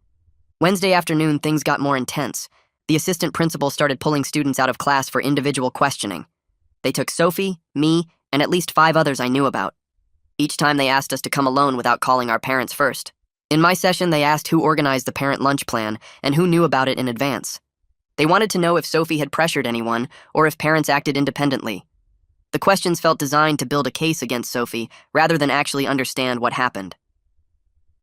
[SPEAKER 1] Wednesday afternoon, things got more intense. The assistant principal started pulling students out of class for individual questioning. They took Sophie, me, and at least 5 others I knew about. Each time they asked us to come alone without calling our parents first. In my session, they asked who organized the parent lunch plan and who knew about it in advance. They wanted to know if Sophie had pressured anyone or if parents acted independently. The questions felt designed to build a case against Sophie rather than actually understand what happened.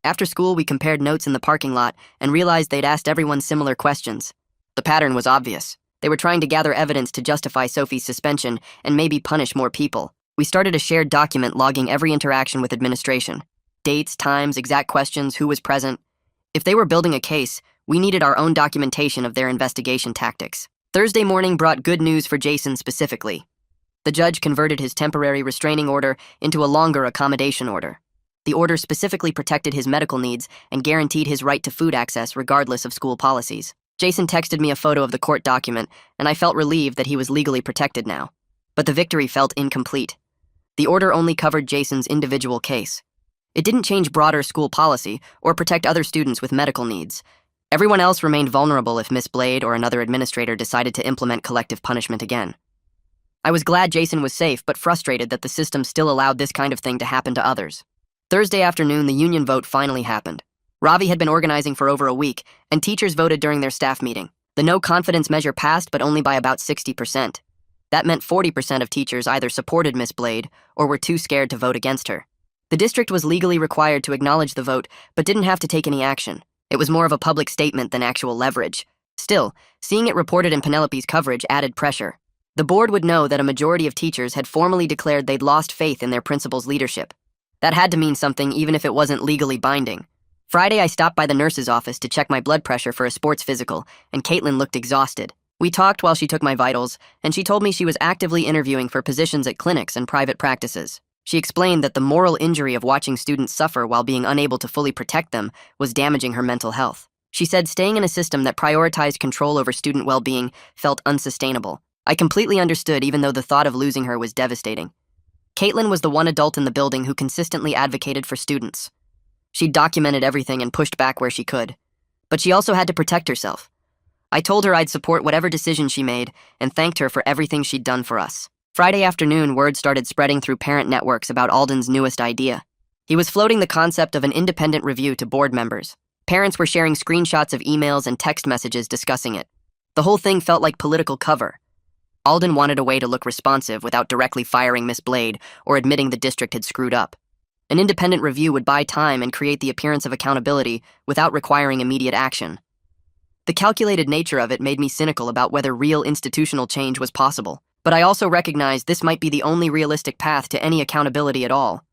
[SPEAKER 1] After school, we compared notes in the parking lot and realized they'd asked everyone similar questions. The pattern was obvious. They were trying to gather evidence to justify Sophie's suspension and maybe punish more people. We started a shared document logging every interaction with administration. Dates, times, exact questions, who was present. If they were building a case, we needed our own documentation of their investigation tactics. Thursday morning brought good news for Jason specifically. The judge converted his temporary restraining order into a longer accommodation order. The order specifically protected his medical needs and guaranteed his right to food access regardless of school policies. Jason texted me a photo of the court document, and I felt relieved that he was legally protected now. But the victory felt incomplete. The order only covered Jason's individual case. It didn't change broader school policy or protect other students with medical needs. Everyone else remained vulnerable if Miss Blade or another administrator decided to implement collective punishment again. I was glad Jason was safe, but frustrated that the system still allowed this kind of thing to happen to others. Thursday afternoon, the union vote finally happened. Ravi had been organizing for over a week, and teachers voted during their staff meeting. The no-confidence measure passed, but only by about 60%. That meant 40% of teachers either supported Miss Blade or were too scared to vote against her. The district was legally required to acknowledge the vote, but didn't have to take any action. It was more of a public statement than actual leverage. Still, seeing it reported in Penelope's coverage added pressure. The board would know that a majority of teachers had formally declared they'd lost faith in their principal's leadership. That had to mean something even if it wasn't legally binding. Friday, I stopped by the nurse's office to check my blood pressure for a sports physical, and Caitlin looked exhausted. We talked while she took my vitals, and she told me she was actively interviewing for positions at clinics and private practices. She explained that the moral injury of watching students suffer while being unable to fully protect them was damaging her mental health. She said staying in a system that prioritized control over student well-being felt unsustainable. I completely understood, even though the thought of losing her was devastating. Caitlin was the one adult in the building who consistently advocated for students. She documented everything and pushed back where she could. But she also had to protect herself. I told her I'd support whatever decision she made and thanked her for everything she'd done for us. Friday afternoon, word started spreading through parent networks about Alden's newest idea. He was floating the concept of an independent review to board members. Parents were sharing screenshots of emails and text messages discussing it. The whole thing felt like political cover. Alden wanted a way to look responsive without directly firing Miss Blade or admitting the district had screwed up. An independent review would buy time and create the appearance of accountability without requiring immediate action. The calculated nature of it made me cynical about whether real institutional change was possible, but I also recognized this might be the only realistic path to any accountability at all.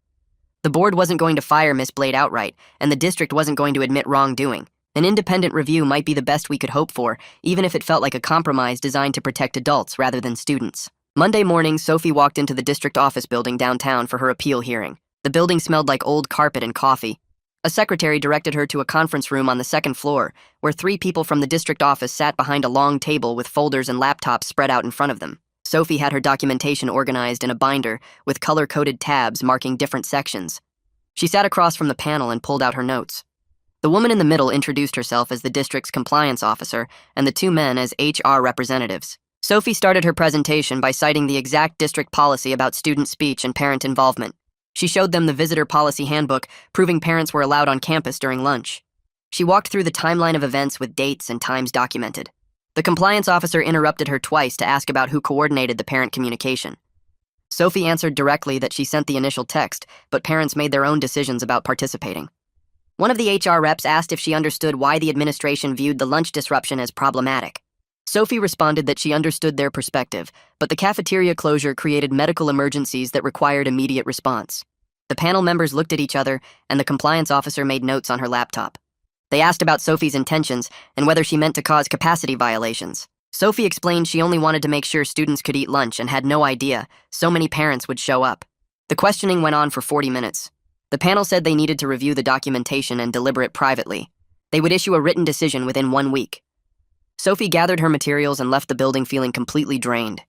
[SPEAKER 1] The board wasn't going to fire Miss Blade outright, and the district wasn't going to admit wrongdoing. An independent review might be the best we could hope for, even if it felt like a compromise designed to protect adults rather than students. Monday morning, Sophie walked into the district office building downtown for her appeal hearing. The building smelled like old carpet and coffee. A secretary directed her to a conference room on the second floor, where 3 people from the district office sat behind a long table with folders and laptops spread out in front of them. Sophie had her documentation organized in a binder with color-coded tabs marking different sections. She sat across from the panel and pulled out her notes. The woman in the middle introduced herself as the district's compliance officer and the 2 men as HR representatives. Sophie started her presentation by citing the exact district policy about student speech and parent involvement. She showed them the visitor policy handbook, proving parents were allowed on campus during lunch. She walked through the timeline of events with dates and times documented. The compliance officer interrupted her twice to ask about who coordinated the parent communication. Sophie answered directly that she sent the initial text, but parents made their own decisions about participating. One of the HR reps asked if she understood why the administration viewed the lunch disruption as problematic. Sophie responded that she understood their perspective, but the cafeteria closure created medical emergencies that required immediate response. The panel members looked at each other, and the compliance officer made notes on her laptop. They asked about Sophie's intentions and whether she meant to cause capacity violations. Sophie explained she only wanted to make sure students could eat lunch and had no idea so many parents would show up. The questioning went on for 40 minutes. The panel said they needed to review the documentation and deliberate privately. They would issue a written decision within 1 week. Sophie gathered her materials and left the building feeling completely drained.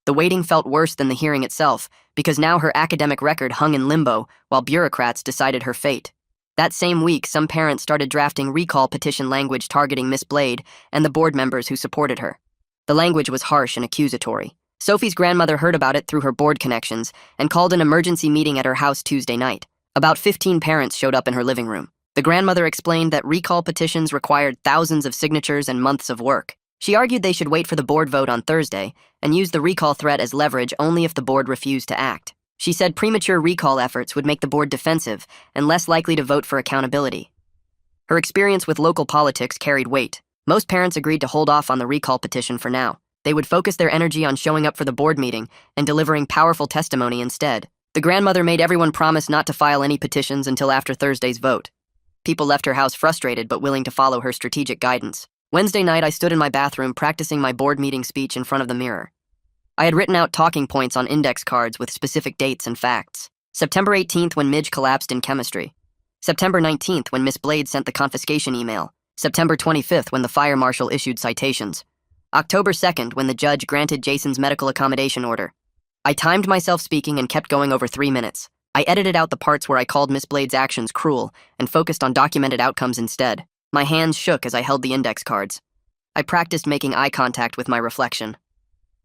[SPEAKER 1] The waiting felt worse than the hearing itself, because now her academic record hung in limbo while bureaucrats decided her fate. That same week, some parents started drafting recall petition language targeting Miss Blade and the board members who supported her. The language was harsh and accusatory. Sophie's grandmother heard about it through her board connections and called an emergency meeting at her house Tuesday night. About 15 parents showed up in her living room. The grandmother explained that recall petitions required thousands of signatures and months of work. She argued they should wait for the board vote on Thursday and use the recall threat as leverage only if the board refused to act. She said premature recall efforts would make the board defensive and less likely to vote for accountability. Her experience with local politics carried weight. Most parents agreed to hold off on the recall petition for now. They would focus their energy on showing up for the board meeting and delivering powerful testimony instead. The grandmother made everyone promise not to file any petitions until after Thursday's vote. People left her house frustrated but willing to follow her strategic guidance. Wednesday night, I stood in my bathroom practicing my board meeting speech in front of the mirror. I had written out talking points on index cards with specific dates and facts. September 18th, when Midge collapsed in chemistry. September 19th, when Miss Blade sent the confiscation email. September 25th, when the fire marshal issued citations. October 2nd, when the judge granted Jason's medical accommodation order. I timed myself speaking and kept going over 3 minutes. I edited out the parts where I called Miss Blade's actions cruel and focused on documented outcomes instead. My hands shook as I held the index cards. I practiced making eye contact with my reflection.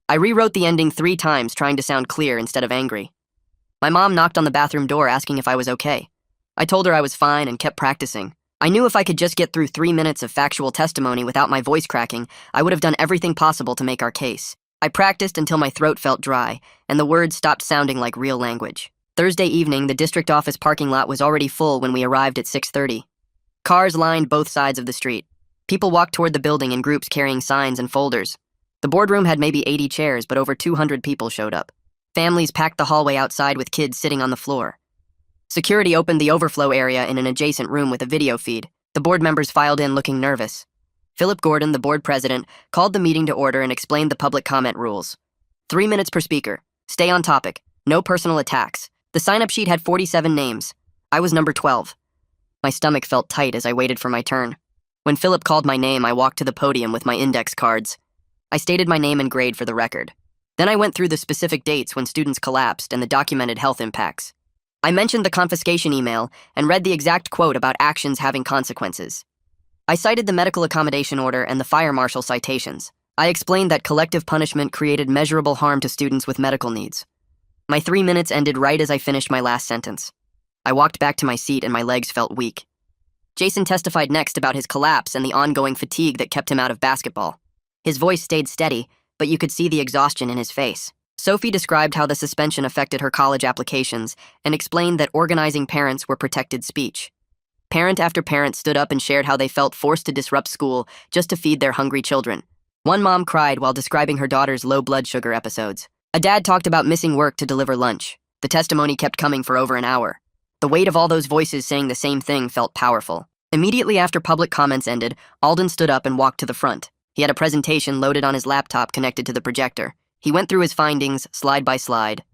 [SPEAKER 1] I rewrote the ending 3 times, trying to sound clear instead of angry. My mom knocked on the bathroom door asking if I was okay. I told her I was fine and kept practicing. I knew if I could just get through 3 minutes of factual testimony without my voice cracking, I would have done everything possible to make our case. I practiced until my throat felt dry, and the words stopped sounding like real language. Thursday evening, the district office parking lot was already full when we arrived at 6:30. Cars lined both sides of the street. People walked toward the building in groups carrying signs and folders. The boardroom had maybe 80 chairs, but over 200 people showed up. Families packed the hallway outside with kids sitting on the floor. Security opened the overflow area in an adjacent room with a video feed. The board members filed in looking nervous. Philip Gordon, the board president, called the meeting to order and explained the public comment rules. 3 minutes per speaker. Stay on topic. No personal attacks. The sign-up sheet had 47 names. I was number 12. My stomach felt tight as I waited for my turn. When Philip called my name, I walked to the podium with my index cards. I stated my name and grade for the record. Then I went through the specific dates when students collapsed and the documented health impacts. I mentioned the confiscation email and read the exact quote about actions having consequences. I cited the medical accommodation order and the fire marshal citations. I explained that collective punishment created measurable harm to students with medical needs. My 3 minutes ended right as I finished my last sentence. I walked back to my seat and my legs felt weak. Jason testified next about his collapse and the ongoing fatigue that kept him out of basketball. His voice stayed steady, but you could see the exhaustion in his face. Sophie described how the suspension affected her college applications and explained that organizing parents were protected speech. Parent after parent stood up and shared how they felt forced to disrupt school just to feed their hungry children. One mom cried while describing her daughter's low blood sugar episodes. A dad talked about missing work to deliver lunch. The testimony kept coming for over an hour. The weight of all those voices saying the same thing felt powerful. Immediately after public comments ended, Alden stood up and walked to the front. He had a presentation loaded on his laptop connected to the projector. He went through his findings, slide by slide.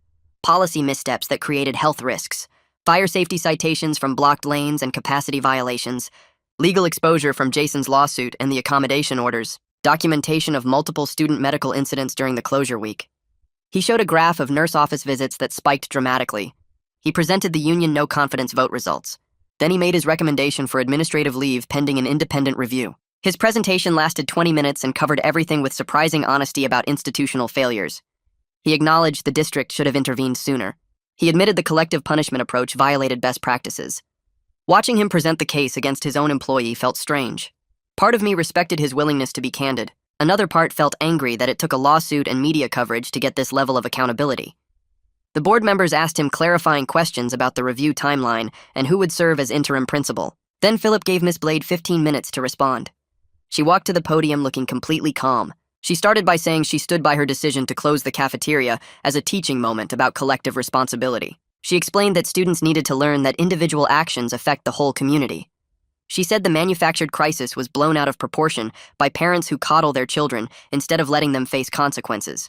[SPEAKER 1] Policy missteps that created health risks. Fire safety citations from blocked lanes and capacity violations, legal exposure from Jason's lawsuit and the accommodation orders, documentation of multiple student medical incidents during the closure week. He showed a graph of nurse office visits that spiked dramatically. He presented the union no-confidence vote results. Then he made his recommendation for administrative leave pending an independent review. His presentation lasted 20 minutes and covered everything with surprising honesty about institutional failures. He acknowledged the district should have intervened sooner. He admitted the collective punishment approach violated best practices. Watching him present the case against his own employee felt strange. Part of me respected his willingness to be candid. Another part felt angry that it took a lawsuit and media coverage to get this level of accountability. The board members asked him clarifying questions about the review timeline and who would serve as interim principal. Then Philip gave Miss Blade 15 minutes to respond. She walked to the podium looking completely calm. She started by saying she stood by her decision to close the cafeteria as a teaching moment about collective responsibility. She explained that students needed to learn that individual actions affect the whole community. She said the manufactured crisis was blown out of proportion by parents who coddle their children instead of letting them face consequences.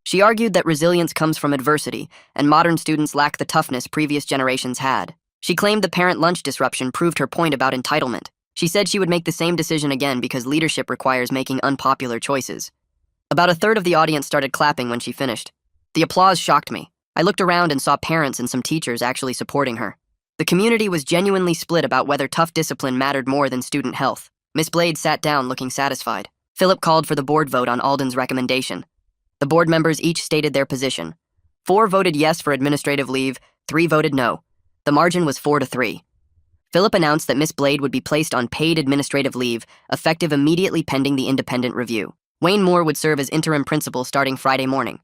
[SPEAKER 1] She argued that resilience comes from adversity, and modern students lack the toughness previous generations had. She claimed the parent lunch disruption proved her point about entitlement. She said she would make the same decision again because leadership requires making unpopular choices. About a third of the audience started clapping when she finished. The applause shocked me. I looked around and saw parents and some teachers actually supporting her. The community was genuinely split about whether tough discipline mattered more than student health. Miss Blade sat down looking satisfied. Philip called for the board vote on Alden's recommendation. The board members each stated their position. 4 voted yes for administrative leave, 3 voted no. The margin was 4-3. Philip announced that Miss Blade would be placed on paid administrative leave, effective immediately pending the independent review. Wayne Moore would serve as interim principal starting Friday morning.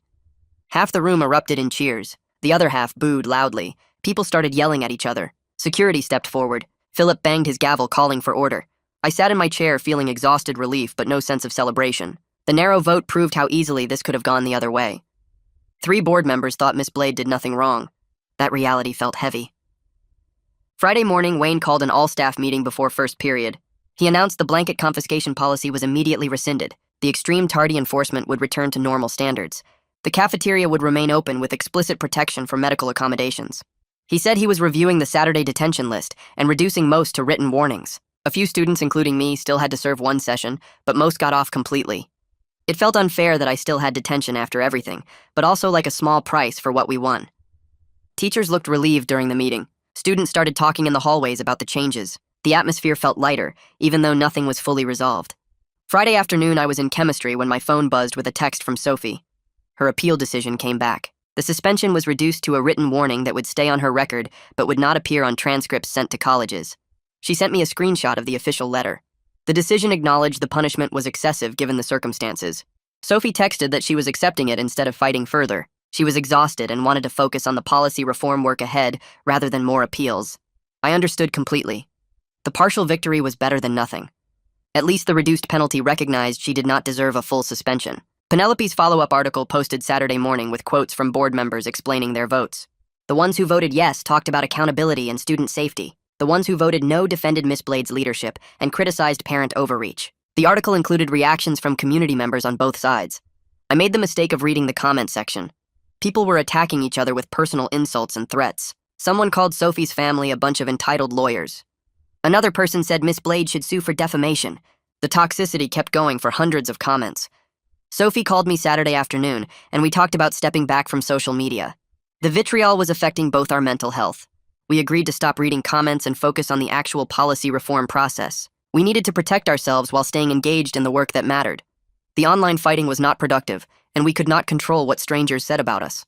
[SPEAKER 1] Half the room erupted in cheers. The other half booed loudly. People started yelling at each other. Security stepped forward. Philip banged his gavel, calling for order. I sat in my chair feeling exhausted relief but no sense of celebration. The narrow vote proved how easily this could have gone the other way. 3 board members thought Miss Blade did nothing wrong. That reality felt heavy. Friday morning, Wayne called an all-staff meeting before first period. He announced the blanket confiscation policy was immediately rescinded. The extreme tardy enforcement would return to normal standards. The cafeteria would remain open with explicit protection for medical accommodations. He said he was reviewing the Saturday detention list and reducing most to written warnings. A few students, including me, still had to serve 1 session, but most got off completely. It felt unfair that I still had detention after everything, but also like a small price for what we won. Teachers looked relieved during the meeting. Students started talking in the hallways about the changes. The atmosphere felt lighter, even though nothing was fully resolved. Friday afternoon, I was in chemistry when my phone buzzed with a text from Sophie. Her appeal decision came back. The suspension was reduced to a written warning that would stay on her record but would not appear on transcripts sent to colleges. She sent me a screenshot of the official letter. The decision acknowledged the punishment was excessive given the circumstances. Sophie texted that she was accepting it instead of fighting further. She was exhausted and wanted to focus on the policy reform work ahead rather than more appeals. I understood completely. The partial victory was better than nothing. At least the reduced penalty recognized she did not deserve a full suspension. Penelope's follow-up article posted Saturday morning with quotes from board members explaining their votes. The ones who voted yes talked about accountability and student safety. The ones who voted no defended Miss Blade's leadership and criticized parent overreach. The article included reactions from community members on both sides. I made the mistake of reading the comment section. People were attacking each other with personal insults and threats. Someone called Sophie's family a bunch of entitled lawyers. Another person said Miss Blade should sue for defamation. The toxicity kept going for hundreds of comments. Sophie called me Saturday afternoon, and we talked about stepping back from social media. The vitriol was affecting both our mental health. We agreed to stop reading comments and focus on the actual policy reform process. We needed to protect ourselves while staying engaged in the work that mattered. The online fighting was not productive, and we could not control what strangers said about us.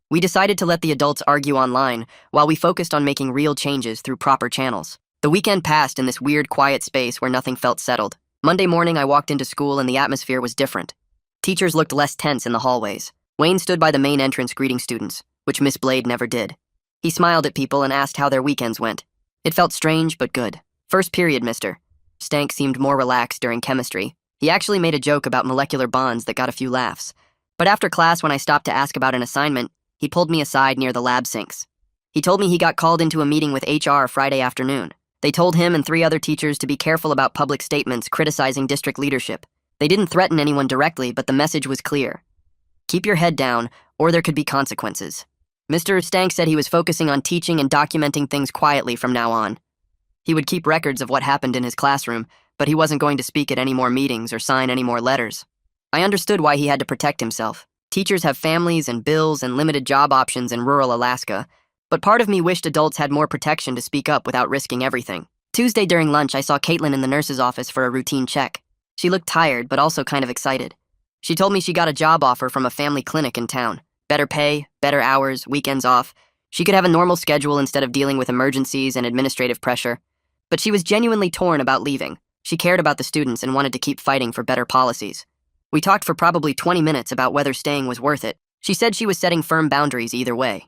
[SPEAKER 1] We decided to let the adults argue online while we focused on making real changes through proper channels. The weekend passed in this weird, quiet space where nothing felt settled. Monday morning, I walked into school and the atmosphere was different. Teachers looked less tense in the hallways. Wayne stood by the main entrance greeting students, which Miss Blade never did. He smiled at people and asked how their weekends went. It felt strange, but good. First period, mister. Stank seemed more relaxed during chemistry. He actually made a joke about molecular bonds that got a few laughs. But after class, when I stopped to ask about an assignment, he pulled me aside near the lab sinks. He told me he got called into a meeting with HR Friday afternoon. They told him and 3 other teachers to be careful about public statements criticizing district leadership. They didn't threaten anyone directly, but the message was clear. Keep your head down, or there could be consequences. Mr. Stank said he was focusing on teaching and documenting things quietly from now on. He would keep records of what happened in his classroom, but he wasn't going to speak at any more meetings or sign any more letters. I understood why he had to protect himself. Teachers have families and bills and limited job options in rural Alaska, but part of me wished adults had more protection to speak up without risking everything. Tuesday during lunch, I saw Caitlin in the nurse's office for a routine check. She looked tired, but also kind of excited. She told me she got a job offer from a family clinic in town. Better pay, better hours, weekends off. She could have a normal schedule instead of dealing with emergencies and administrative pressure. But she was genuinely torn about leaving. She cared about the students and wanted to keep fighting for better policies. We talked for probably 20 minutes about whether staying was worth it. She said she was setting firm boundaries either way.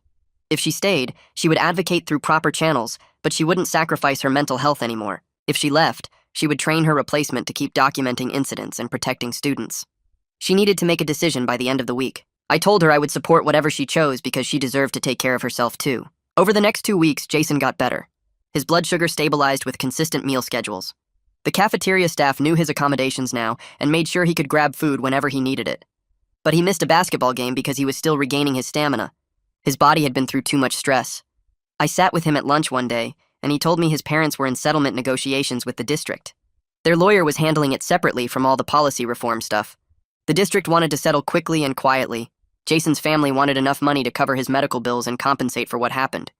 [SPEAKER 1] If she stayed, she would advocate through proper channels, but she wouldn't sacrifice her mental health anymore. If she left, she would train her replacement to keep documenting incidents and protecting students. She needed to make a decision by the end of the week. I told her I would support whatever she chose because she deserved to take care of herself too. Over the next 2 weeks, Jason got better. His blood sugar stabilized with consistent meal schedules. The cafeteria staff knew his accommodations now and made sure he could grab food whenever he needed it. But he missed a basketball game because he was still regaining his stamina. His body had been through too much stress. I sat with him at lunch one day, and he told me his parents were in settlement negotiations with the district. Their lawyer was handling it separately from all the policy reform stuff. The district wanted to settle quickly and quietly. Jason's family wanted enough money to cover his medical bills and compensate for what happened.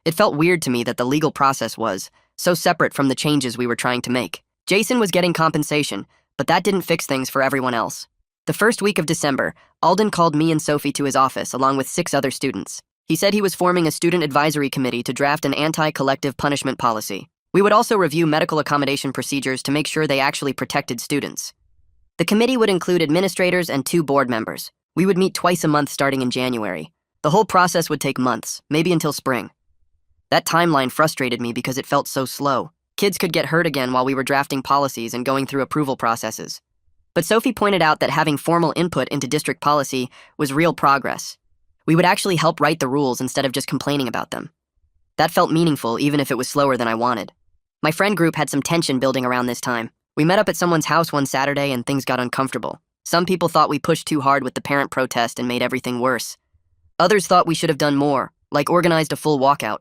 [SPEAKER 1] It felt weird to me that the legal process was so separate from the changes we were trying to make. Jason was getting compensation, but that didn't fix things for everyone else. The first week of December, Alden called me and Sophie to his office along with 6 other students. He said he was forming a student advisory committee to draft an anti-collective punishment policy. We would also review medical accommodation procedures to make sure they actually protected students. The committee would include administrators and 2 board members. We would meet twice a month starting in January. The whole process would take months, maybe until spring. That timeline frustrated me because it felt so slow. Kids could get hurt again while we were drafting policies and going through approval processes. But Sophie pointed out that having formal input into district policy was real progress. We would actually help write the rules instead of just complaining about them. That felt meaningful, even if it was slower than I wanted. My friend group had some tension building around this time. We met up at someone's house one Saturday and things got uncomfortable. Some people thought we pushed too hard with the parent protest and made everything worse. Others thought we should have done more, like organized a full walkout.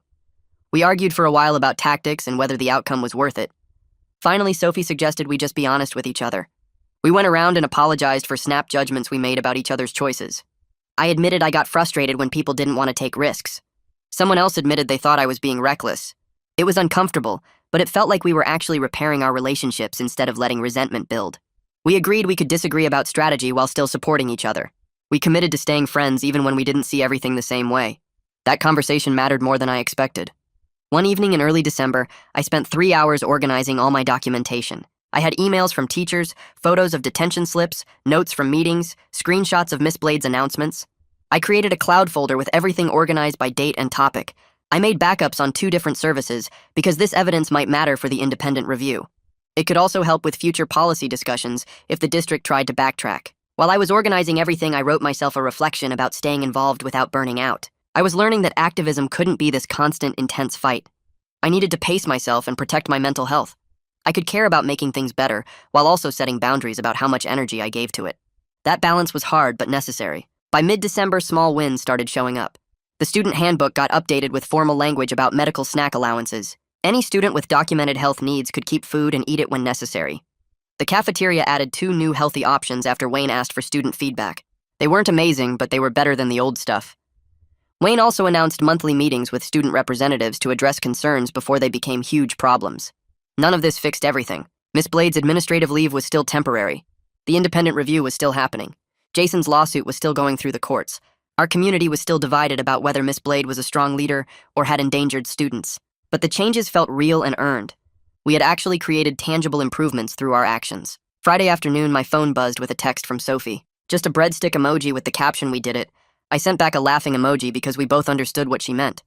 [SPEAKER 1] We argued for a while about tactics and whether the outcome was worth it. Finally, Sophie suggested we just be honest with each other. We went around and apologized for snap judgments we made about each other's choices. I admitted I got frustrated when people didn't want to take risks. Someone else admitted they thought I was being reckless. It was uncomfortable, but it felt like we were actually repairing our relationships instead of letting resentment build. We agreed we could disagree about strategy while still supporting each other. We committed to staying friends even when we didn't see everything the same way. That conversation mattered more than I expected. One evening in early December, I spent 3 hours organizing all my documentation. I had emails from teachers, photos of detention slips, notes from meetings, screenshots of Miss Blade's announcements. I created a cloud folder with everything organized by date and topic. I made backups on 2 different services because this evidence might matter for the independent review. It could also help with future policy discussions if the district tried to backtrack. While I was organizing everything, I wrote myself a reflection about staying involved without burning out. I was learning that activism couldn't be this constant, intense fight. I needed to pace myself and protect my mental health. I could care about making things better while also setting boundaries about how much energy I gave to it. That balance was hard but necessary. By mid-December, small wins started showing up. The student handbook got updated with formal language about medical snack allowances. Any student with documented health needs could keep food and eat it when necessary. The cafeteria added 2 new healthy options after Wayne asked for student feedback. They weren't amazing, but they were better than the old stuff. Wayne also announced monthly meetings with student representatives to address concerns before they became huge problems. None of this fixed everything. Miss Blade's administrative leave was still temporary. The independent review was still happening. Jason's lawsuit was still going through the courts. Our community was still divided about whether Miss Blade was a strong leader or had endangered students. But the changes felt real and earned. We had actually created tangible improvements through our actions. Friday afternoon, my phone buzzed with a text from Sophie. Just a breadstick emoji with the caption "We did it." I sent back a laughing emoji because we both understood what she meant.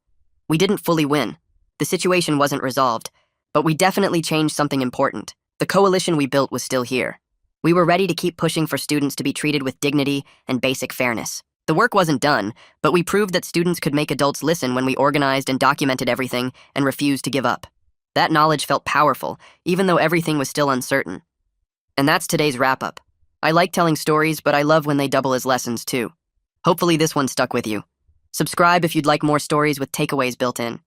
[SPEAKER 1] We didn't fully win. The situation wasn't resolved, but we definitely changed something important. The coalition we built was still here. We were ready to keep pushing for students to be treated with dignity and basic fairness. The work wasn't done, but we proved that students could make adults listen when we organized and documented everything and refused to give up. That knowledge felt powerful, even though everything was still uncertain. And that's today's wrap-up. I like telling stories, but I love when they double as lessons too. Hopefully this one stuck with you. Subscribe if you'd like more stories with takeaways built in.